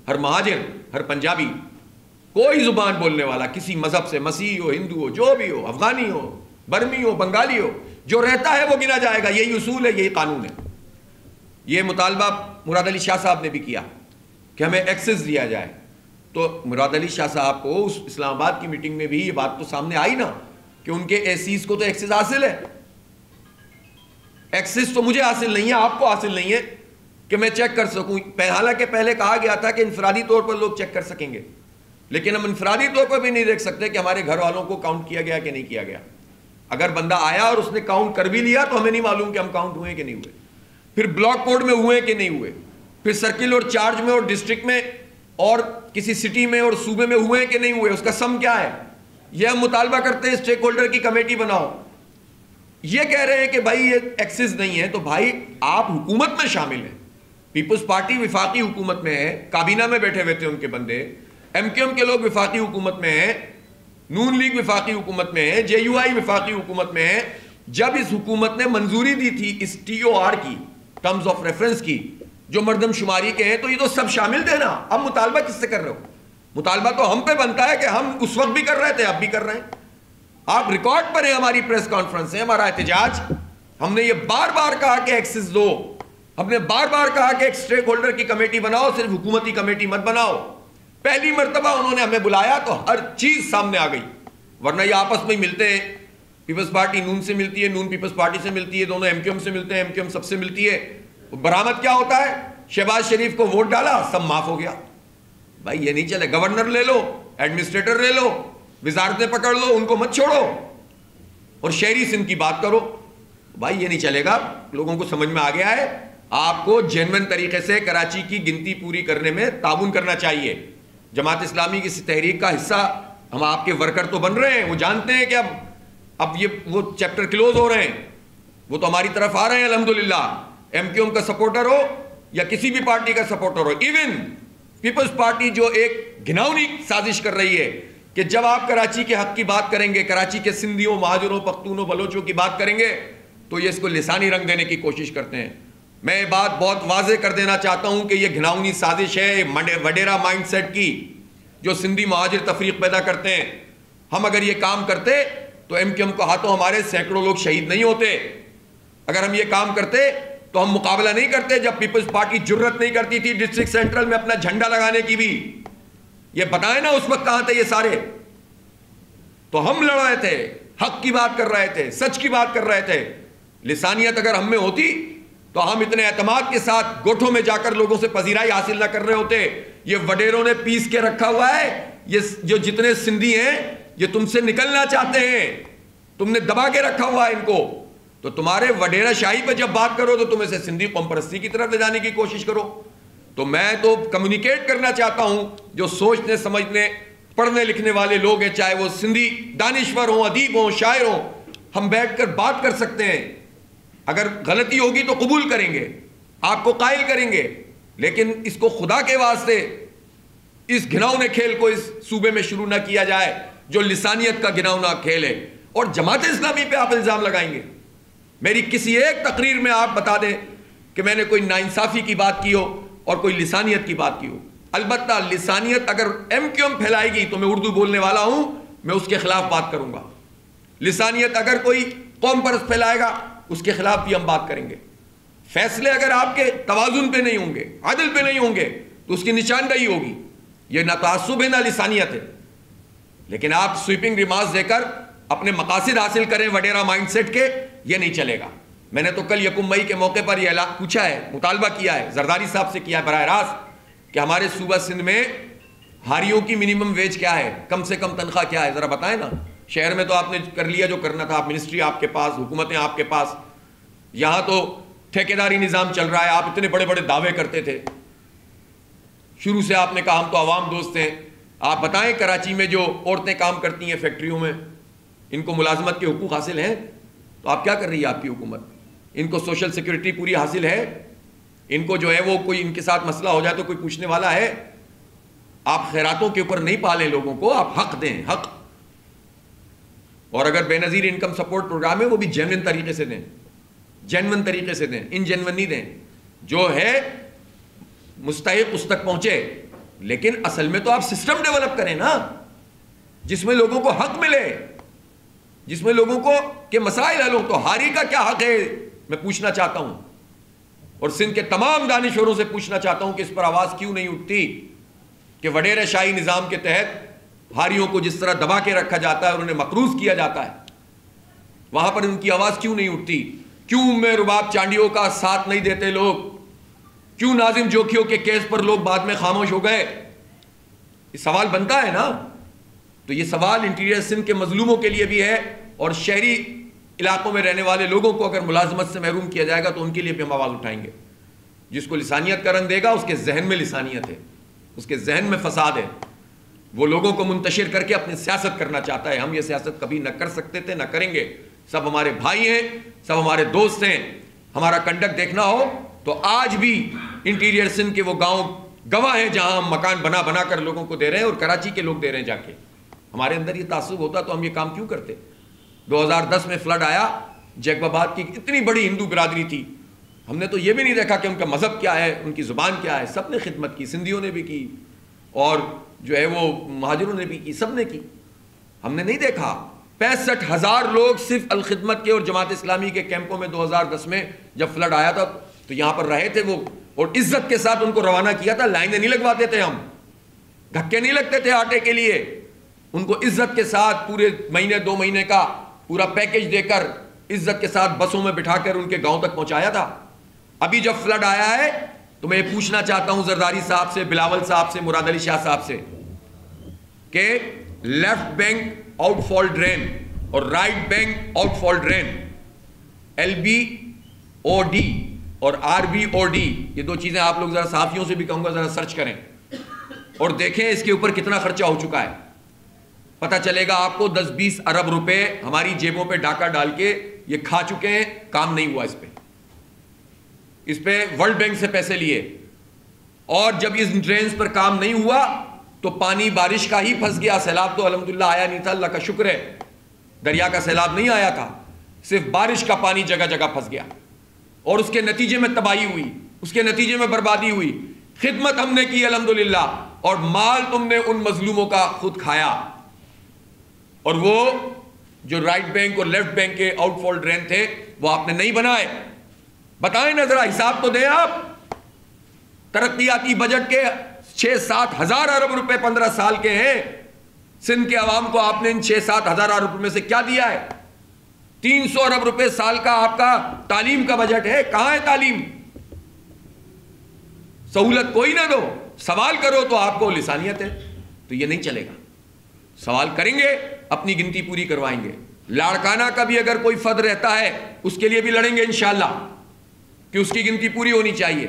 ہر مہاجر، ہر پنجابی، کوئی زبان بولنے والا کسی مذہب سے، مسیحی ہو، ہندو ہو، جو بھی ہو، افغانی ہو، برمی ہو، بنگالی ہو، جو رہتا ہے وہ گنا جائے گا۔ یہی اصول ہے، یہی قانون ہے۔ یہ مطالبہ مراد علی شاہ صاحب نے بھی کیا کہ ہمیں ایکسس دیا جائے. تو مراد علی شاہ صاحب کو اس اسلام آباد کی میٹنگ میں بھی یہ بات تو سامنے آئی نا کہ ان کے ایسیز کو تو ایکسس حاصل ہے. ایکسس تو مجھے حاصل نہیں ہے, آپ کو حاصل نہیں ہے کہ میں چیک کر سکوں. حالانکہ پہلے کہا گیا تھا کہ انفرادی طور پر لوگ چیک کر سکیں گے, لیکن ہم انفرادی طور پر بھی نہیں دیکھ سکتے کہ ہمارے گھر والوں کو کاؤنٹ کیا گیا کہ نہیں کیا گیا. اگر بندہ آیا اور اس نے کاؤنٹ کر بھی لیا تو ہمیں نہیں معلوم کہ ہم کاؤنٹ ہوئے کہ نہیں ہوئے, پھر بلاک کوڈ میں ہوئے کہ نہیں ہوئے, پھر سرکل اور چارج میں اور ڈسٹرکٹ میں اور کسی سٹی میں اور صوبے میں ہوئے کہ نہیں ہوئے, اس کا سم کیا ہے. یہ ہم مطالبہ کرتے ہیں اسٹیک ہولڈر کی کمیٹی بناؤ. یہ کہہ رہے ہیں کہ بھائی یہ ایکسس نہیں ہے, تو بھائی آپ حکومت میں شامل ہیں. پیپلز پارٹی وفاقی حکومت میں ہے, کابینہ میں بیٹھے ہوئے تھے ان کے بندے, ایم کیو ایم کے لوگ وفاقی حکومت میں ہیں, نون لیگ وفاقی حکومت میں ہے, جے یو آئی وفاقی حکومت میں ہے. جب اس حکومت نے منظوری دی تھی اس ٹی او آر کی, ٹرمز آف ریفرنس کی, جو مردم شماری کے ہیں, تو یہ تو سب شامل تھے نا. اب مطالبہ کس سے کر رہے ہو؟ مطالبہ تو ہم پہ بنتا ہے کہ ہم اس وقت بھی کر رہے تھے, اب بھی کر رہے ہیں. آپ ریکارڈ پر ہیں, ہماری پریس کانفرنس ہے, ہمارا احتجاج. ہم نے یہ بار بار کہا کہ ایکسس دو, ہم نے بار بار کہا کہ ایک اسٹیک ہولڈر کی کمیٹی بناؤ, صرف حکومتی کمیٹی مت بناؤ. پہلی مرتبہ انہوں نے ہمیں بلایا تو ہر چیز سامنے آ گئی, ورنہ یہ آپس میں ملتے ہیں. پیپلز پارٹی نون سے ملتی ہے, نون پیپلز پارٹی سے ملتی ہے, دونوں ایم کیو ایم سے ملتے ہیں, ایم کیو ایم سب سے ملتی ہے. برآمد کیا ہوتا ہے؟ شہباز شریف کو ووٹ ڈالا, سب معاف ہو گیا. بھائی یہ نہیں چلے. گورنر لے لو, ایڈمنسٹریٹر لے لو, وزارتیں پکڑ لو, ان کو مت چھوڑو, اور شہری سندھ کی بات کرو. بھائی یہ نہیں چلے گا. لوگوں کو سمجھ میں آ گیا ہے. آپ کو جینوئن طریقے سے کراچی کی گنتی پوری کرنے میں تعاون کرنا چاہیے. جماعت اسلامی کی اس تحریک کا حصہ ہم آپ کے ورکر تو بن رہے ہیں, وہ جانتے ہیں کہ اب یہ وہ چیپٹر کلوز ہو رہے ہیں, وہ تو ہماری طرف آ رہے ہیں الحمدللہ. ایم کیو ایم کا سپورٹر ہو یا کسی بھی پارٹی کا سپورٹر ہو, ایون پیپلز پارٹی جو ایک گھناؤنی سازش کر رہی ہے کہ جب آپ کراچی کے حق کی بات کریں گے, کراچی کے سندھیوں, مہاجروں, پختونوں, بلوچوں کی بات کریں گے, تو یہ اس کو لسانی رنگ دینے کی کوشش کرتے ہیں. میں یہ بات بہت واضح کر دینا چاہتا ہوں کہ یہ گھناؤنی سازش ہے وڈیرا مائنڈ سیٹ کی, جو سندھی مہاجر تفریق پیدا کرتے ہیں. ہم اگر یہ کام کرتے تو ایم کیو ایم کو ہاتھوں ہمارے سینکڑوں لوگ شہید نہیں ہوتے. اگر ہم یہ کام کرتے تو ہم مقابلہ نہیں کرتے. جب پیپلز پارٹی جرت نہیں کرتی تھی ڈسٹرکٹ سینٹرل میں اپنا جھنڈا لگانے کی بھی, یہ بتائیں نا اس وقت کہاں تھے یہ سارے. تو ہم لڑ رہے تھے, حق کی بات کر رہے تھے, سچ کی بات کر رہے تھے. لسانیت اگر ہم میں ہوتی تو ہم اتنے اعتماد کے ساتھ گوٹھوں میں جا کر لوگوں سے پذیرائی حاصل نہ کر رہے ہوتے. یہ وڈیروں نے پیس کے رکھا ہوا ہے. یہ جو جتنے سندھی ہیں یہ تم سے نکلنا چاہتے ہیں, تم نے دبا کے رکھا ہوا ہے ان کو. تو تمہارے وڈیرا شاہی پہ جب بات کرو تو تم اسے سندھی قوم پرستی کی طرف لے جانے کی کوشش کرو. تو میں تو کمیونیکیٹ کرنا چاہتا ہوں, جو سوچنے سمجھنے پڑھنے لکھنے والے لوگ ہیں, چاہے وہ سندھی دانشور ہوں, ادیب ہوں, شاعر ہوں, ہم بیٹھ کر بات کر سکتے ہیں. اگر غلطی ہوگی تو قبول کریں گے, آپ کو قائل کریں گے, لیکن اس کو خدا کے واسطے اس گھناؤنے کھیل کو اس صوبے میں شروع نہ کیا جائے جو لسانیت کا گھناؤنا کھیل ہے. اور جماعت اسلامی پہ آپ الزام لگائیں گے. میری کسی ایک تقریر میں آپ بتا دیں کہ میں نے کوئی ناانصافی کی بات کی ہو اور کوئی لسانیت کی بات کی ہو. البتہ لسانیت اگر ایم کیو ایم پھیلائے گی تو میں اردو بولنے والا ہوں, میں اس کے خلاف بات کروں گا. لسانیت اگر کوئی قوم پرست پھیلائے گا اس کے خلاف بھی ہم بات کریں گے. فیصلے اگر آپ کے توازن پہ نہیں ہوں گے, عدل پہ نہیں ہوں گے, تو اس کی نشاندہی ہوگی. یہ نہ تعصب ہے نہ لسانیت ہے. لیکن آپ سویپنگ ریمارکس دے کر اپنے مقاصد حاصل کریں وڈیرا مائنڈ سیٹ کے, یہ نہیں چلے گا. میں نے تو کل یکم مئی کے موقع پر یہ پوچھا ہے, مطالبہ کیا ہے, زرداری صاحب سے کیا ہے براہ راست, کہ ہمارے صوبہ سندھ میں ہاریوں کی منیمم ویج کیا ہے, کم سے کم تنخواہ کیا ہے, ذرا بتائیں نا. شہر میں تو آپ نے کر لیا جو کرنا تھا, منسٹری آپ کے پاس, حکومتیں آپ کے پاس. یہاں تو ٹھیکیداری نظام چل رہا ہے. آپ اتنے بڑے بڑے دعوے کرتے تھے, شروع سے آپ نے کہا ہم تو عوام دوست ہیں. آپ بتائیں کراچی میں جو عورتیں کام کرتی ہیں فیکٹریوں میں, ان کو ملازمت کے حقوق حاصل ہیں؟ تو آپ کیا کر رہی ہے آپ کی حکومت؟ ان کو سوشل سیکورٹی پوری حاصل ہے؟ ان کو جو ہے وہ کوئی ان کے ساتھ مسئلہ ہو جائے تو کوئی پوچھنے والا ہے؟ آپ خیراتوں کے اوپر نہیں پالیں لوگوں کو, آپ حق دیں, حق. اور اگر بے نظیر انکم سپورٹ پروگرام ہے وہ بھی جینوئن طریقے سے دیں, جینوئن طریقے سے دیں, ان جینوئن نہیں دیں. جو ہے مستحق اس تک پہنچے, لیکن اصل میں تو آپ سسٹم ڈیولپ کریں نا, جس میں لوگوں کو حق ملے, جس میں لوگوں کو کے مسائل حل ہوں. تو ہاری کا کیا حق ہے میں پوچھنا چاہتا ہوں. اور سندھ کے تمام دانشوروں سے پوچھنا چاہتا ہوں کہ اس پر آواز کیوں نہیں اٹھتی کہ وڈیرہ شاہی نظام کے تحت ہاریوں کو جس طرح دبا کے رکھا جاتا ہے اور انہیں مقروض کیا جاتا ہے، وہاں پر ان کی آواز کیوں نہیں اٹھتی؟ کیوں میں رباب چانڈیوں کا ساتھ نہیں دیتے لوگ؟ کیوں ناظم جوکھیوں کے کیس پر لوگ بعد میں خاموش ہو گئے؟ یہ سوال بنتا ہے نا۔ تو یہ سوال انٹیریئر سندھ کے مظلوموں کے لیے بھی ہے، اور شہری علاقوں میں رہنے والے لوگوں کو اگر ملازمت سے محروم کیا جائے گا تو ان کے لیے بھی ہم آواز اٹھائیں گے۔ جس کو لسانیت کا رنگ دے گا اس کے ذہن میں لسانیت ہے، اس کے ذہن میں فساد ہے، وہ لوگوں کو منتشر کر کے اپنی سیاست کرنا چاہتا ہے۔ ہم یہ سیاست کبھی نہ کر سکتے تھے، نہ کریں گے۔ سب ہمارے بھائی ہیں، سب ہمارے دوست ہیں۔ ہمارا کنڈکٹ دیکھنا ہو تو آج بھی انٹیریئر سندھ کے وہ گاؤں گواہ ہیں جہاں ہم مکان بنا بنا کر لوگوں کو دے رہے ہیں، اور کراچی کے لوگ دے رہے ہیں جا کے۔ ہمارے اندر یہ تعصب ہوتا تو ہم یہ کام کیوں کرتے؟ 2010 میں فلڈ آیا، جیکب آباد کی اتنی بڑی ہندو برادری تھی، ہم نے تو یہ بھی نہیں دیکھا کہ ان کا مذہب کیا ہے، ان کی زبان کیا ہے۔ سب نے خدمت کی، سندھیوں نے بھی کی، اور جو ہے وہ مہاجروں نے بھی کی، سب نے کی۔ ہم نے نہیں دیکھا 65,000 لوگ صرف الخدمت کے اور جماعت اسلامی کے کیمپوں میں 2010 میں جب فلڈ آیا تھا تو یہاں پر رہے تھے وہ، اور عزت کے ساتھ ان کو روانہ کیا تھا۔ لائنیں نہیں لگواتے تھے ہم، دھکے نہیں لگتے تھے آٹے کے لیے، ان کو عزت کے ساتھ پورے مہینے 2 مہینے کا پورا پیکج دے کر عزت کے ساتھ بسوں میں بٹھا کر ان کے گاؤں تک پہنچایا تھا۔ ابھی جب فلڈ آیا ہے تو میں یہ پوچھنا چاہتا ہوں زرداری صاحب سے، بلاول صاحب سے، مراد علی شاہ صاحب سے، کہ لیفٹ بینک آؤٹ فال ڈرین اور رائٹ بینک آؤٹ فال ڈرین، LBOD اور RBOD، یہ 2 چیزیں آپ لوگ ذرا صحافیوں سے بھی کہوں گا ذرا سرچ کریں اور دیکھیں اس کے اوپر کتنا خرچہ ہو چکا ہے۔ پتہ چلے گا آپ کو 10-20 ارب روپے ہماری جیبوں پہ ڈاکہ ڈال کے یہ کھا چکے ہیں، کام نہیں ہوا اس پہ ورلڈ بینک سے پیسے لیے، اور جب اس ڈرینز پر کام نہیں ہوا تو پانی بارش کا ہی پھنس گیا۔ سیلاب تو الحمدللہ آیا نہیں تھا، اللہ کا شکر ہے، دریا کا سیلاب نہیں آیا تھا، صرف بارش کا پانی جگہ جگہ پھنس گیا، اور اس کے نتیجے میں تباہی ہوئی، اس کے نتیجے میں بربادی ہوئی۔ خدمت ہم نے کی الحمدللہ، اور مال تم نے ان مظلوموں کا خود کھایا۔ اور وہ جو رائٹ بینک اور لیفٹ بینک کے آؤٹ فال ڈرین تھے وہ آپ نے نہیں بنائے۔ بتائیں نا ذرا، حساب تو دیں آپ۔ ترقیاتی بجٹ کے 6-7 ہزار ارب روپے 15 سال کے ہیں، سندھ کے عوام کو آپ نے ان 6-7 ہزار ارب روپے میں سے کیا دیا ہے؟ 300 ارب روپے سال کا آپ کا تعلیم کا بجٹ ہے، کہاں ہے تعلیم؟ سہولت کوئی نہ دو، سوال کرو تو آپ کو لسانیت ہے، تو یہ نہیں چلے گا۔ سوال کریں گے، اپنی گنتی پوری کروائیں گے۔ لاڑکانہ کا بھی اگر کوئی فد رہتا ہے اس کے لیے بھی لڑیں گے انشاءاللہ کہ اس کی گنتی پوری ہونی چاہیے،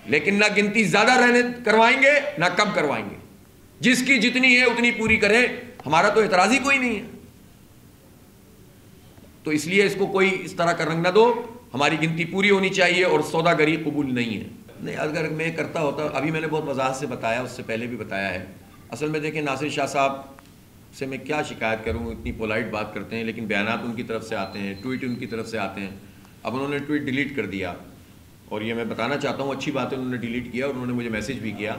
لیکن نہ گنتی زیادہ رہنے کروائیں گے نہ کم کروائیں گے۔ جس کی جتنی ہے اتنی پوری کریں، ہمارا تو اعتراض ہی کوئی نہیں ہے۔ تو اس لیے اس کو کوئی اس طرح کا رنگ نہ دو، ہماری گنتی پوری ہونی چاہیے اور سوداگری قبول نہیں ہے۔ نہیں، اگر میں کرتا ہوتا، ابھی میں نے بہت وضاحت سے بتایا، اس سے پہلے بھی بتایا ہے۔ اصل میں دیکھیں، ناصر شاہ صاحب سے میں کیا شکایت کروں، اتنی پولائٹ بات کرتے ہیں لیکن بیانات ان کی طرف سے آتے ہیں، ٹویٹ ان کی طرف سے آتے ہیں۔ اب انہوں نے ٹویٹ ڈیلیٹ کر دیا، اور یہ میں بتانا چاہتا ہوں اچھی بات ہے، انہوں نے ڈیلیٹ کیا اور انہوں نے مجھے میسیج بھی کیا،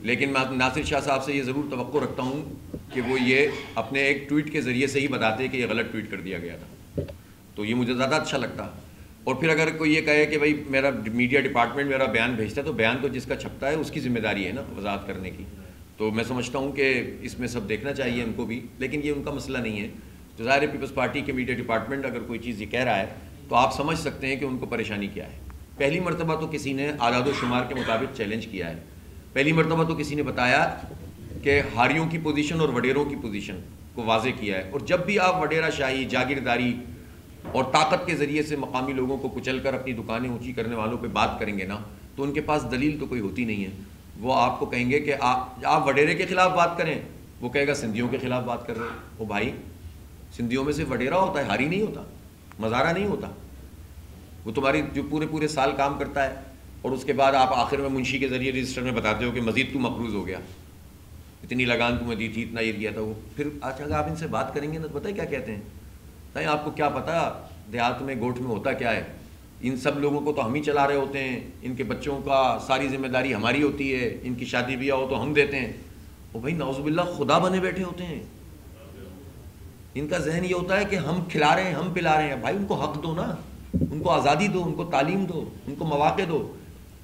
لیکن میں ناصر شاہ صاحب سے یہ ضرور توقع رکھتا ہوں کہ وہ یہ اپنے ایک ٹویٹ کے ذریعے سے ہی بتاتے کہ یہ غلط ٹویٹ کر دیا گیا تھا، تو یہ مجھے زیادہ اچھا لگتا۔ اور پھر اگر کوئی یہ کہے کہ بھائی میرا میڈیا ڈپارٹمنٹ میرا بیان بھیجتا ہے، تو بیان تو جس کا چھپتا ہے اس کی ذمہ داری ہے نا وضاحت کرنے کی۔ تو میں سمجھتا ہوں کہ اس میں سب دیکھنا چاہیے ان کو بھی، لیکن یہ ان کا مسئلہ نہیں ہے۔ تو ظاہر ہے پیپلز پارٹی کے میڈیا ڈپارٹمنٹ اگر کوئی چیز یہ کہہ رہا ہے تو آپ سمجھ سکتے ہیں کہ ان کو پریشانی کیا ہے۔ پہلی مرتبہ تو کسی نے اعداد و شمار کے مطابق چیلنج کیا ہے، پہلی مرتبہ تو کسی نے بتایا کہ ہاریوں کی پوزیشن اور وڈیروں کی پوزیشن کو واضح کیا ہے۔ اور جب بھی آپ وڈیرہ شاہی، جاگیرداری اور طاقت کے ذریعے سے مقامی لوگوں کو کچل کر اپنی دکانیں اونچی کرنے والوں پہ بات کریں گے نا، تو ان کے پاس دلیل تو کوئی ہوتی نہیں ہے۔ وہ آپ کو کہیں گے کہ آپ وڈیرے کے خلاف بات کریں، وہ کہے گا سندھیوں کے خلاف بات کر رہے ہو۔ بھائی، سندھیوں میں صرف وڈیرہ ہوتا ہے، ہاری نہیں ہوتا، مزارہ نہیں ہوتا۔ وہ تمہاری جو پورے سال کام کرتا ہے، اور اس کے بعد آپ آخر میں منشی کے ذریعے رجسٹر میں بتاتے ہو کہ مزید تو مقروض ہو گیا، اتنی لگان تمہیں دی تھی، اتنا یہ دیا تھا۔ وہ پھر اچھا آپ ان سے بات کریں گے نا، تو پتہ ہے کیا کہتے ہیں؟ آپ کو کیا پتا دیہات میں گوٹھ میں ہوتا کیا ہے؟ ان سب لوگوں کو تو ہم ہی چلا رہے ہوتے ہیں، ان کے بچوں کا ساری ذمہ داری ہماری ہوتی ہے، ان کی شادی بیاہ ہو تو ہم دیتے ہیں۔ وہ بھائی نعوذ باللہ خدا بنے بیٹھے ہوتے ہیں، ان کا ذہن یہ ہوتا ہے کہ ہم کھلا رہے ہیں، ہم پلا رہے ہیں۔ بھائی ان کو حق دو نا، ان کو آزادی دو، ان کو تعلیم دو، ان کو مواقع دو.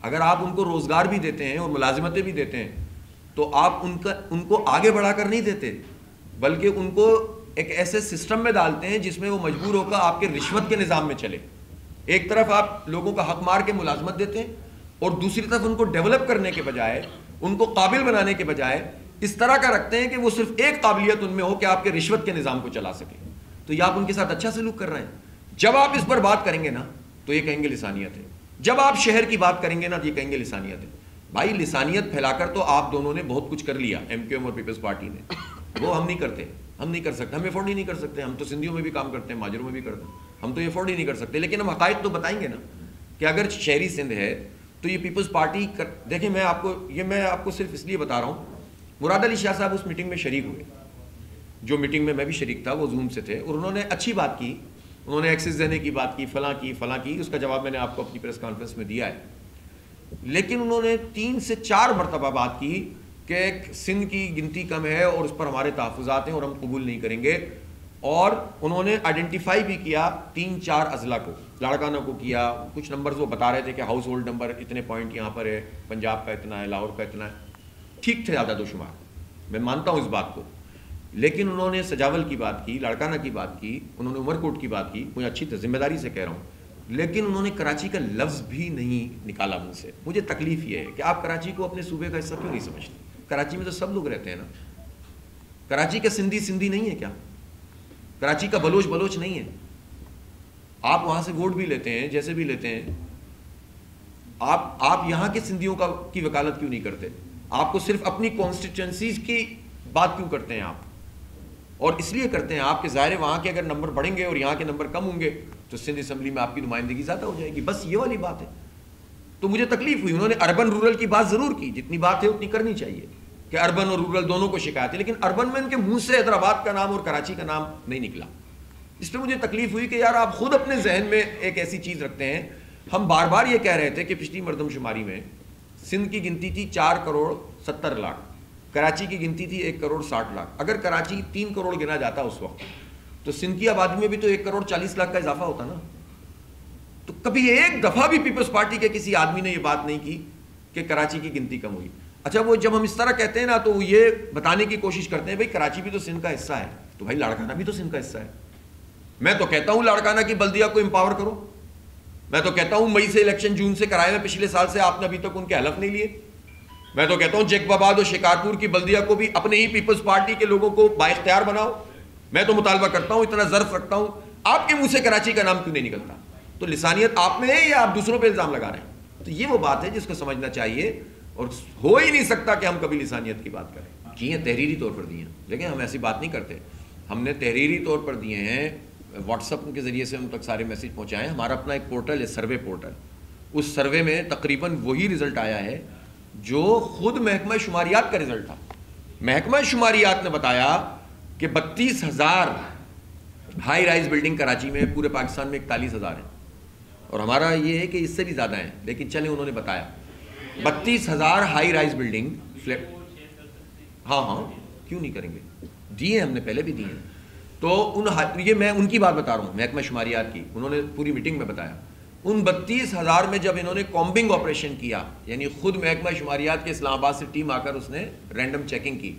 اگر آپ ان کو روزگار بھی دیتے ہیں اور ملازمتیں بھی دیتے ہیں تو آپ ان کو آگے بڑھا کر نہیں دیتے، بلکہ ان کو ایک ایسے سسٹم میں ڈالتے ہیں جس میں وہ مجبور ہو کر آپ کے رشوت کے نظام میں چلے. ایک طرف آپ لوگوں کا حق مار کے ملازمت دیتے ہیں اور دوسری طرف ان کو ڈیولپ کرنے کے بجائے، ان کو قابل بنانے کے بجائے اس طرح کا رکھتے ہیں کہ وہ صرف ایک قابلیت ان میں ہو کہ آپ کے رشوت کے نظام کو چلا سکیں. تو یہ آپ ان کے ساتھ اچھا سلوک کر رہے ہیں. جب آپ اس پر بات کریں گے نا تو یہ کہیں گے لسانیت ہے. جب آپ شہر کی بات کریں گے نا تو یہ کہیں گے لسانیت ہے. بھائی لسانیت پھیلا کر تو آپ دونوں نے بہت کچھ کر لیا، ایم کیو ایم اور پیپلز پارٹی نے. وہ ہم نہیں کرتے، ہم نہیں کر سکتے، ہم افورڈ ہی نہیں کر سکتے. ہم تو سندھیوں میں بھی کام کرتے ہیں، ماجروں میں بھی کرتے ہیں، ہم تو یہ افورڈ ہی نہیں کر سکتے. لیکن ہم حقائق تو بتائیں گے نا کہ اگر شہری سندھ ہے تو یہ پیپلز پارٹی دیکھیں میں آپ کو صرف اس لیے بتا رہا ہوں. مراد علی شاہ صاحب اس میٹنگ میں شریک ہوئے، جو میٹنگ میں بھی شریک تھا، وہ زوم سے تھے، اور انہوں نے اچھی بات کی. انہوں نے ایکسس دینے کی بات کی، فلاں کی، اس کا جواب میں نے آپ کو اپنی پریس کانفرنس میں دیا ہے. لیکن انہوں نے 3 سے 4 مرتبہ بات کی کہ سندھ کی گنتی کم ہے اور اس پر ہمارے تحفظات ہیں اور ہم قبول نہیں کریں گے. اور انہوں نے آئیڈینٹیفائی بھی کیا 3-4 اضلاع کو، لاڑکانہ کو کیا. کچھ نمبرز وہ بتا رہے تھے کہ ہاؤس ہولڈ نمبر اتنے پوائنٹ یہاں پر ہے، پنجاب کا اتنا ہے، لاہور کا اتنا ہے. ٹھیک تھے عدد و شمار، میں مانتا ہوں اس بات کو. لیکن انہوں نے سجاول کی بات کی، لاڑکانہ کی بات کی، انہوں نے عمر کوٹ کی بات کی. مجھے اچھی ذمہ داری سے کہہ رہا ہوں. لیکن انہوں نے کراچی کا لفظ بھی نہیں نکالا منہ سے. مجھے تکلیف یہ ہے کہ آپ کراچی کو اپنے صوبے کا حصہ کیوں نہیں سمجھتے؟ کراچی میں تو سب لوگ رہتے ہیں نا. کراچی کا سندھی نہیں ہے کیا؟ کراچی کا بلوچ نہیں ہے؟ آپ وہاں سے ووٹ بھی لیتے ہیں جیسے بھی لیتے ہیں. آپ یہاں کے سندھیوں کی وکالت کیوں نہیں کرتے؟ آپ کو صرف اپنی کانسٹیٹوئنسیز کی بات کیوں کرتے ہیں آپ؟ اور اس لیے کرتے ہیں آپ کے ظاہر وہاں کے اگر نمبر بڑھیں گے اور یہاں کے نمبر کم ہوں گے تو سندھ اسمبلی میں آپ کی نمائندگی زیادہ ہو جائے گی. بس یہ والی بات ہے. تو مجھے تکلیف ہوئی. انہوں نے اربن رورل کی بات ضرور کی، جتنی بات ہے اتنی کرنی چاہیے کہ اربن اور رورل دونوں کو شکایت ہے، لیکن اربن میں ان کے منہ سے حیدرآباد کا نام اور کراچی کا نام نہیں نکلا. اس پہ مجھے تکلیف ہوئی کہ یار آپ خود اپنے ذہن میں ایک ایسی چیز رکھتے ہیں. ہم بار بار یہ کہہ رہے تھے کہ پچھلی مردم شماری میں سندھ کی گنتی تھی 4,70,00,000، کراچی کی گنتی تھی 1,60,00,000. اگر کراچی 3 کروڑ گنا جاتا اس وقت تو سندھ کی آبادی میں بھی تو 1,40,00,000 کا اضافہ ہوتا نا. تو کبھی ایک دفعہ بھی پیپلز پارٹی کے کسی آدمی نے یہ بات نہیں کی کہ کراچی کی گنتی کم ہوئی. اچھا وہ جب ہم اس طرح کہتے ہیں نا تو وہ یہ بتانے کی کوشش کرتے ہیں بھائی کراچی بھی تو سندھ کا حصہ ہے، تو بھائی لاڑکانہ بھی تو سندھ کا حصہ ہے. میں تو کہتا ہوں لاڑکانہ کی بلدیہ کو امپاور کرو. میں تو کہتا ہوں مئی سے الیکشن جون سے کرائے میں پچھلے سال سے آپ نے ابھی تک ان کے حلف نہیں لیے. میں تو کہتا ہوں جیک باباد اور شکارپور کی بلدیہ کو بھی اپنے ہی پیپلز پارٹی کے لوگوں کو بااختیار بناؤ. میں تو مطالبہ کرتا ہوں، اتنا ظرف رکھتا ہوں، آپ کے منہ سے کراچی کا نام کیوں نہیں نکلتا؟ تو لسانیت آپ میں ہے یا آپ دوسروں پہ الزام لگا رہے ہیں؟ تو یہ وہ بات ہے جس کو سمجھنا چاہیے، اور ہو ہی نہیں سکتا کہ ہم کبھی لسانیت کی بات کریں. کی ہیں تحریری طور پر دی ہیں، لیکن ہم ایسی بات نہیں کرتے. ہم نے تحریری طور پر دیے ہیں، واٹس ایپ کے ذریعے سے ہم تک سارے میسیج پہنچائے ہیں. ہمارا اپنا ایک پورٹل ہے، سروے پورٹل. اس سروے میں تقریباً وہی رزلٹ آیا ہے جو خود محکمہ شماریات کا رزلٹ تھا. محکمہ شماریات نے بتایا کہ 32,000 ہائی رائز بلڈنگ کراچی میں، پورے پاکستان میں 41,000 ہیں، اور ہمارا یہ ہے کہ اس سے بھی زیادہ ہیں. لیکن چلیں انہوں نے بتایا 32,000 ہائی رائز بلڈنگ فلیٹ. ہاں کیوں نہیں کریں گے، دیے ہم نے پہلے بھی دیے ہیں. تو یہ میں ان کی بات بتا رہا ہوں، محکمہ شماریات کی. انہوں نے پوری میٹنگ میں بتایا ان 32,000 میں جب انہوں نے کامبنگ آپریشن کیا، یعنی خود محکمہ شماریات کے اسلام آباد سے ٹیم آ کر اس نے رینڈم چیکنگ کی،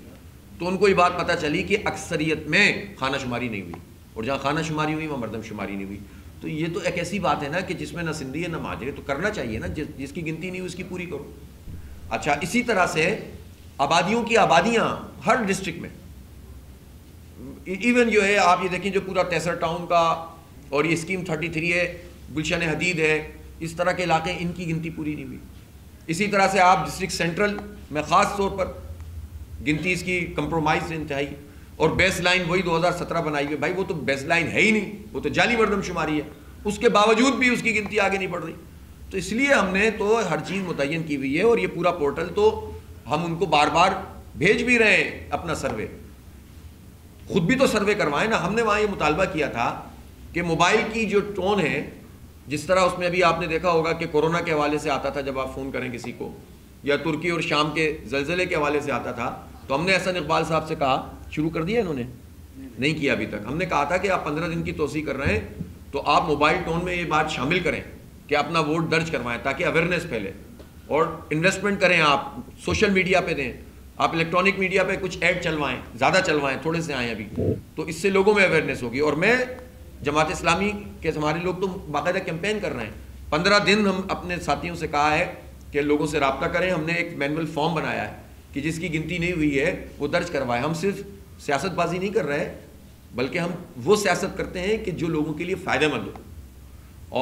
تو ان کو یہ بات پتہ چلی کہ اکثریت میں خانہ شماری نہیں ہوئی، اور جہاں خانہ شماری ہوئی وہاں مردم شماری نہیں ہوئی. تو یہ تو ایک ایسی بات ہے نا کہ جس میں نہ سندھی ہے نہ مہاجر ہے. تو کرنا چاہیے نا، جس کی گنتی نہیں ہوئی اس کی پوری کرو. اچھا اسی طرح سے آبادیوں کی آبادیاں ہر ڈسٹرکٹ میں، ایون جو ہے آپ یہ دیکھیں جو پورا تیسر ٹاؤن کا اور یہ اسکیم 33 ہے، گلشن حدید ہے، اس طرح کے علاقے، ان کی گنتی پوری نہیں ہوئی. اسی طرح سے آپ ڈسٹرکٹ سینٹرل میں خاص طور پر گنتی اس کی کمپرومائز انتہائی، اور بیس لائن وہی 2017 بنائی ہوئی. بھائی وہ تو بیس لائن ہے ہی نہیں، وہ تو جعلی مردم شماری ہے. اس کے باوجود بھی اس کی گنتی آگے نہیں بڑھ رہی. تو اس لیے ہم نے تو ہر چیز متعین کی ہوئی ہے، اور یہ پورا پورٹل تو ہم ان کو بار بار بھیج بھی رہے ہیں اپنا سروے. خود بھی تو سروے کروائیں نا. ہم نے وہاں یہ مطالبہ کیا تھا کہ موبائل کی جو ٹون ہے، جس طرح اس میں ابھی آپ نے دیکھا ہوگا کہ کورونا کے حوالے سے آتا تھا جب آپ فون کریں کسی کو، یا ترکی اور شام کے زلزلے کے حوالے سے آتا تھا، تو ہم نے احسن اقبال صاحب سے کہا، شروع کر دیا انہوں نے نہیں کیا ابھی تک. ہم نے کہا تھا کہ آپ 15 دن کی توسیع کر رہے ہیں تو آپ موبائل ٹون میں یہ بات شامل کریں کہ اپنا ووٹ درج کروائیں تاکہ اویئرنیس پھیلے. اور انویسٹمنٹ کریں, آپ سوشل میڈیا پہ دیں, آپ الیکٹرانک میڈیا پہ کچھ ایڈ چلوائیں, زیادہ چلوائیں, تھوڑے سے آئیں ابھی, تو اس سے لوگوں میں اویئرنیس ہوگی. اور میں جماعت اسلامی کے ہمارے لوگ تو باقاعدہ کیمپین کر رہے ہیں. 15 دن ہم اپنے ساتھیوں سے کہا ہے کہ لوگوں سے رابطہ کریں. ہم نے ایک مینول فارم بنایا ہے کہ جس کی گنتی نہیں ہوئی ہے وہ درج کروائے. ہم صرف سیاست بازی نہیں کر رہے بلکہ ہم وہ سیاست کرتے ہیں کہ جو لوگوں کے لیے فائدہ مند ہو,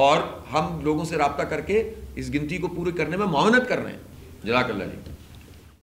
اور ہم لوگوں سے رابطہ کر کے اس گنتی کو پوری کرنے میں معاونت کر رہے ہیں. جزاک اللہ جی.